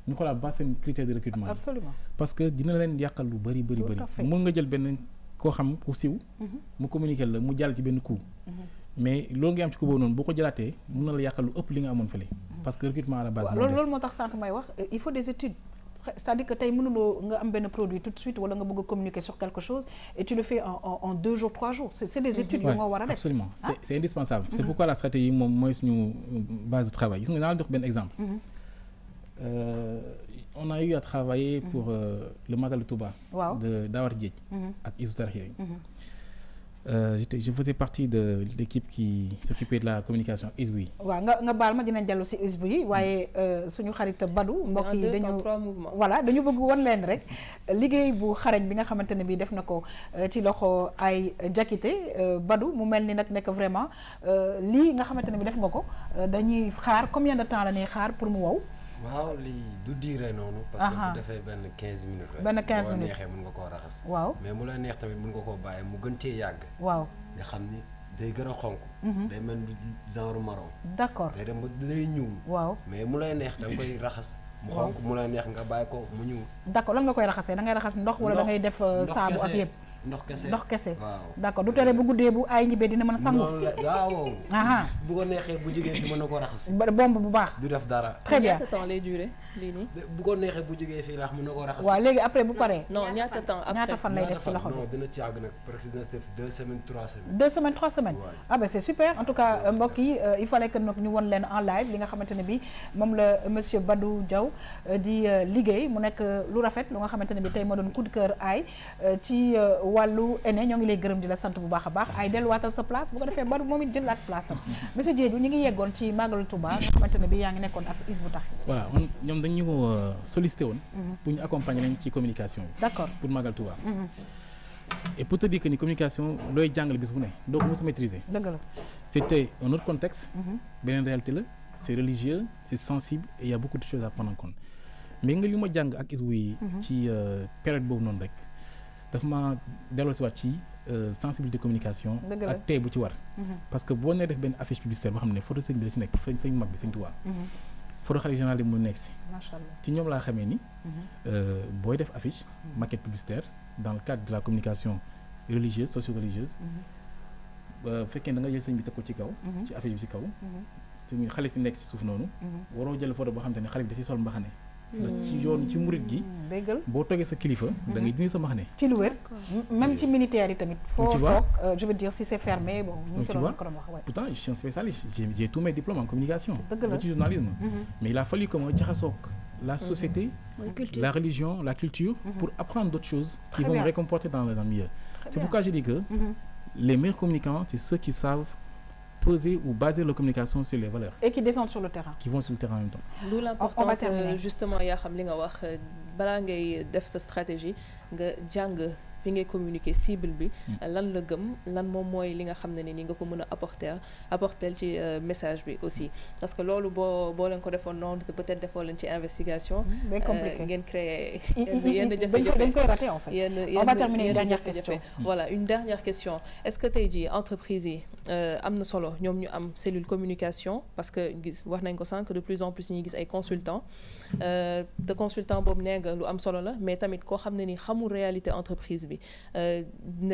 ñu xoolaat ba seen critère de recrutement absolument parce que dina leen yàqal lu bari mën nga jël benn koo xam ku siw mu communiquer la mu jàll ci benn coup mais loolu nga am ci coup boobu noonu boo ko jëlaatee mën na la yàqal lu ëpp li nga amoon fële parce que recrutement à la base loolu moo tax sànq may wax il faut des études c'est-à-dire que tey mënuloo nga am benn produit tout de suite wala nga bëgg a communiquer sur quelque chose et tu le fais en 2 jours 3 jours c'est des études yu nga war a def absolument c'est indispensable c'est pourquoi la stratégie moom mooy suñu base de travail gis nga naa la jox benn exemple on a eu à travailler pour le Magal de Touba de Daawar Diej ak Hizbut Tarqiyyah je faisais partie de l'équipe qui s'occupait de la communication Hizbu yi waaw nga baal ma dinañ dellu ci Hizbu yi waaye suñu xarit Badou mbokk yi dañu voilà dañu bëgg woon leen rek liggéey bu xarañ bi nga xamante ne bi def na ko ci loxo ay Diakité Badou mu mel ni nag nekk vraiment lii nga xamante ne bi def nga ko dañuy xaar combien de temps la ñuy xaar pour mu wow waaw lii du diire noonu. parce que bu defee benn 15 minutes rek. benn 15 minutes boo neexee mën nga koo raxas. waaw mais mu la neex tamit mën nga koo bàyyi mu gën cee yàgg. waaw nga xam ni day gën a xonk. day mel ni genre marron. d'accord day dem ba day ñuul. waaw mais mu lay neex da nga koy raxas. mu xonk mu lay neex nga bàyyi ko mu ñuul. d'accord lan nga koy raxasee da ngay raxas ndox wala da ngay def saabu ak yëpp. ndox kese waaw d'accord du tere bu guddee bu ay ñibbee dina mën a sangu. noonu la waaw. aha bu ko neexee bu jógee fi mën na ko raxas. bomb bu baax. du def dara. très bien ñaata temps lay durer lii nii. bu ko neexee bu jógee fii laax mën na ko raxas. waaw léegi après bu paree. non ñaata temps après ñaata fan lay def ci loxo bi. non dina ci àgg nag presque dina def 2 semaines 3 semaines. 2 semaines 3 semaines. Ouais. ah ben c'est super en tout cas mbokk yi il fallait que nag ñu won leen en live li nga xamante ne bi moom la monsieur Badou Diaw di liggéey mu nekk lu rafet lu nga xamante ne bi tey moo doon coup de cœur ay ci wàllu ene ñoo ngi lay gërëm di la sant bu baax a baax ay delluwaatal sa place bu ko defee Badou moom it jëlaat place am monsieur Diédhiou ñu ngi yeggoon ci Magalu Touba nga xamante ne bi yaa ngi nekkoon ak Hizbut Tarqiyyah. voilà ñoom dañu sollicité woon pour ñu accompagner leen ci communication bi. d'accord pour Magal Touba. et pour te dire que ni communication looy jàngale bis bu ne doo ko mos a maîtriser. dëgg la. c'était un autre contexte. beneen réalité la c'est religieux c'est sensible et il y a beaucoup de choses à prendre en compte mais nga li ma jàng ak Hizbut yi ci période boobu noonu rek dafa ma delloo si waat ci sensibilité communication. ak tey bu ci war. parce que boo nee def benn affiche publicitaire boo xam ne photo sëñ bi da ci nekk sëñ mag bi sëñ Touba. photo xalifa général bi mu nekk si. macha allah ci ñoom laa xamee ni. booy def affiche. maquette publicitaire dans le cadre de la communication religieuse socio-religieuse. bu fekkee da nga jël sëñ bi teg ko ci kaw. ci affiche bi ci kaw. xale bi nekk ci suuf noonu. waroo jël photo boo xam te ne xale bi da ci sol mbaxane. ndax ci yoon ci murit gi. déggal boo toogee sa kilifa. da ngay dindi sa mbaxane. ci lu wér même ci militaire yi tamit. foo toog je veux dire si c'est fermé bon. tu vois pourtant je suis un spécialiste j'ai tous mes diplômes en communication. dëgg la ci journalisme. mais il a fallu que ma jaxasoo la société. la religion la culture. pour apprendre d'autres choses. qui vont me réconforter dans le milieu. c'est pourquoi je dis que. les meilleurs communicants c'est ceux qui savent poser ou baser leur communication sur les valeurs. Et qui descendent sur le terrain. Qui vont sur le terrain en même temps. D'où l'importance justement yaa xam li nga wax balaa ngay def sa stratégie nga jàng fi ngay communiquer cible bi lan la gëm lan moom mooy li nga xam ne ni nga ko mën a apporter ci message bi aussi parce que loolu boo leen ko defoon noonu peut-être defoo leen ci investigation ngeen créer yenn jafe-jafe dañ koy rater en fait. On va terminer une dernière question. Voilà une dernière question est-ce que tey jii entreprise yi am na solo ñoom ñu am cellule communication parce que gis wax nañ ko sànq de plus en plus ñuy gis ay consultants te consultant boobu nee nga lu am solo la mais tamit koo xam ne ni xamul réalité entreprise bi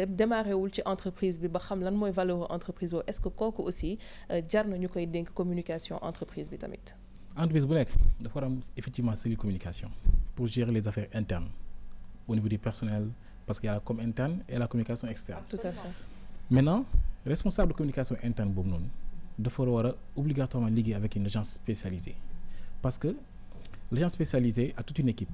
démarré wul ci entreprise bi ba xam lan mooy valeur entreprise boobu est-ce que kooku aussi jar na ñu koy dénk communication entreprise bi tamit. entreprise bu nekk dafa war am effectivement cellule communication pour gérer les affaires internes au niveau du personnel parce qu'il y a la com interne et la communication externe. Tout à fait. Maintenant responsable de communication interne boobu noonu dafa war a obligatoirement liggéey avec une agence spécialisée parce que l'agence spécialisée a toute une équipe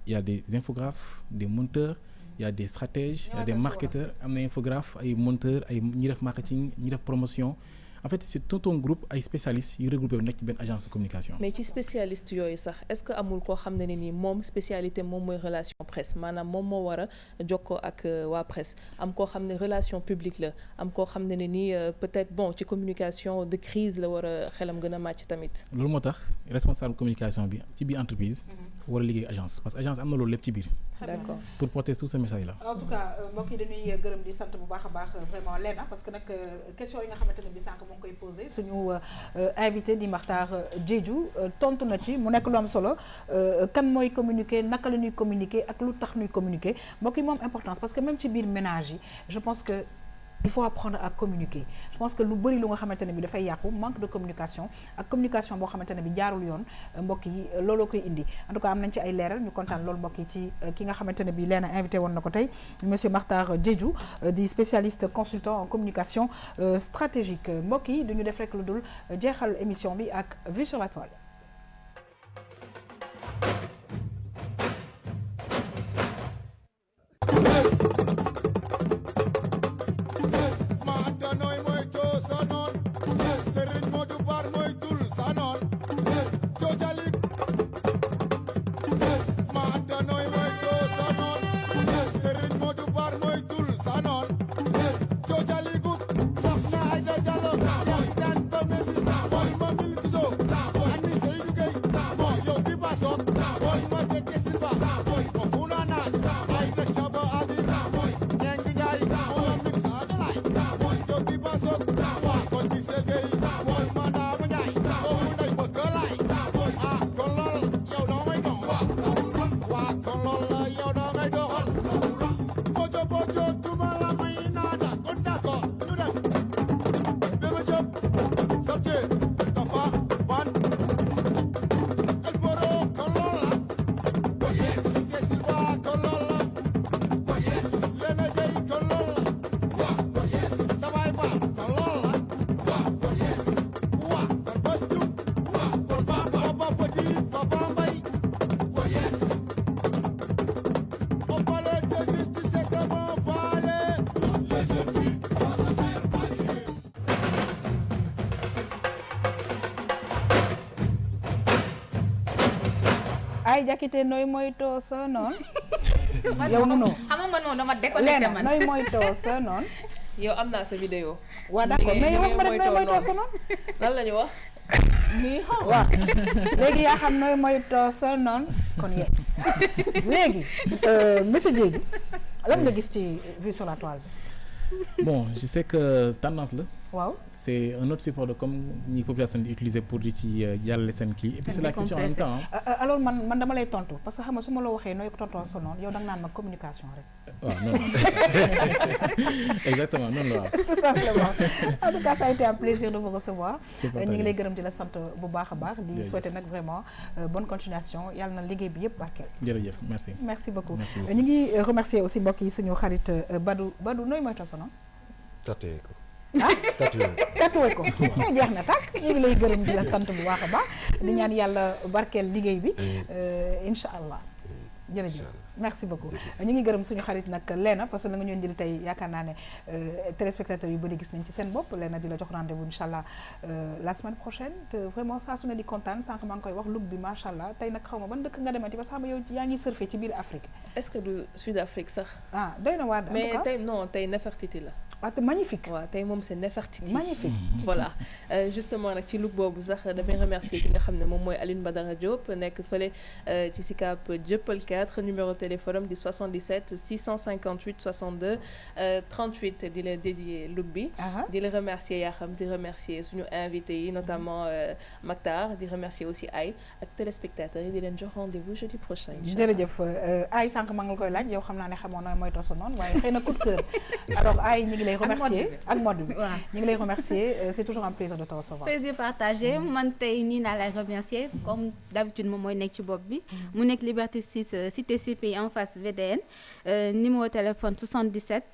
il y a des infographes des monteurs il y a des stratèges il y a des marketeurs am na infographes ay monteurs ay ñi def marketing ñi def promotion en fait c'est tout un groupe ay spécialistes yu regroupé wu nekk ci benn agence de communication. mais ci spécialiste yooyu sax est-ce que amul koo xam ne ni moom spécialité moom mooy relation presse maanaam moom moo war a jokkoo ak waa presse am koo xam ne relation publique la am koo xam ne ni peut-être bon ci communication de crise la war a xelam gën a màcc tamit. loolu moo tax responsable communication bi ci biir entreprise. war a liggéey agence parce que agence am na loolu lépp ci biir. d'accord pour porter tout ce message là. en tout cas mbokk yi dañuy gërëm di sant bu baax a baax vraiment Léna parce que nag question yi nga xamante ne bi sànq moo ngi koy posé suñu invité di Makhtar Diédhiou tontu na ci mu nekk lu am solo kan mooy communiquer naka la ñuy communiquer ak lu tax ñuy communiquer mbokk yi moom importance parce que même ci biir ménage yi je pense que il faut apprendre à communiquer je pense que lu bëri lu nga xamante ne bi dafay yàqu manque de communication ak communication boo xamante ne bi jaarul yoon mbokk yi looloo koy indi en tout cas am nañ ci ay leeral ñu kontaan loolu mbokk yi ci ki nga xamante ne bi Léna invité woon na ko tey monsieur Makhtar Diédhiou di spécialiste consultant en communication stratégique mbokk yi duñu def rek lu dul jeexal émission bi ak vue sur la toile. Soxna Aïda Diallo ay jakite nooy moytoo sa noon yow nunoo xam nga man moom dama déconnecté man nooy moytoo sa noon yow am naa sa vidéo. waaw d'accord mais yow wax ma rek nooy moytoo sa noon lan la ñu wax. nii xaw waaw léegi yaa xam nooy moytoo sa noon kon yes léegi monsieur Diédhiou lan nga gis ci vue sur la toile bi. Bon, je sais que tendance là. Wow. C'est un autre support de comme ni population utilisée pour di ci jàllale seen kii et puis c'est la culture en même temps. Alors man dama lay tontu parce que xam nga su ma la waxee nooy tontoo sa noonu yow da nga naan ma communication rek. waaw non exactement noonu la waaw. Tout simplement. En tout cas ça a été un plaisir de vous recevoir. ñu ngi lay gërëm di la sant bu baax a baax. di souhaiter nag vraiment bonne continuation yàlla na liggéey bi yëpp barkeel. jërëjëf merci. Merci beaucoup ñu ngi remercier aussi mbokk yi suñu xarit Badou nooy moytoo sa noonu. tatoué ko. tatoué ko jeex na tàkk ñu ngi lay gërëm di la sant bu baax a baax di ñaan yàlla barkeel liggéey bi incha allah jërëjëf merci beaucoup ñu ngi gërëm suñu xarit nag Léna parce que la nga ñoon jëli tey yaakaar naa ne téléspectateurs yu bëri gis nañ ci seen bopp Léna di la jox rendez-vous incha allah la semaine prochaine te vraiment saa su ne di kontaan sànq maa ngi koy wax look bi macha allah tey nag xaw ma ban dëkk nga demati parce que xam nga yow yaa ngi surfer ci biir Afrique. est-ce que du Sud-Afrique sax. ah doy na waar mais tey non tey Nefertiti la. ah magnifique. waaw tey moom c'est Nefertiti. Magnifique. Voilà justement nag ci look boobu sax damay remercier ki nga xam ne moom mooy Aline Badara Diop nekk fële ci Sicap Dieuppeul 4 numéro téléphone am di 77 658 62 38 di la dédié look bi. di la remercier yaa xam di remercier suñu invités yi notamment Maktar di remercier aussi Ay ak téléspectateurs yi di leen jox rendez-vous jeudi prochain. jërëjëf Ay sànq maa ngi la koy laaj yow xam naa ne xamoon na mooy toosa noonu waaye xëy na coup de cœur alors Ay ñu ngi lay remercier ak mode bi ñu ngi lay remercier c'est toujours un plaisir de te recevoir. plaisir partagé man tey nii naa lay remercier comme d'habitude moom mooy nekk ci bopp bi mu nekk Liberté 6 cité CPI en face VDN numéro téléphone 77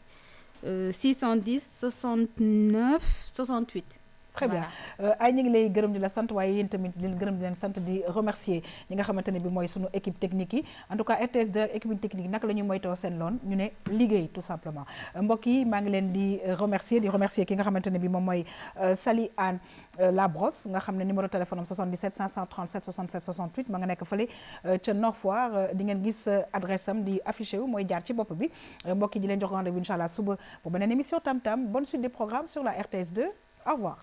610 69 68. Très bien ay ñu ngi lay gërëm di la sant waaye yéen tamit di leen gërëm di leen sant di remercier ñi nga xamante ne bi mooy sunu équipe technique yi en tout cas RTS2 équipe technique naka la ñuy moytoo seen loon ñu ne liggéey tout simplement mbokk yi maa ngi leen di remercier ki nga xamante ne bi moom mooy Sali Anne Labrosse nga xam ne numéro téléphone am 77 537 67 68 ma nga nekk fële ca Nord Foire di ngeen gis adresse am di affiché wu mooy jaar ci bopp bi mbokk yi di leen jox rendez-vous incha allah suba pour beneen émission Tam Tam bonne suite des programmes sur la RTS2 au revoir.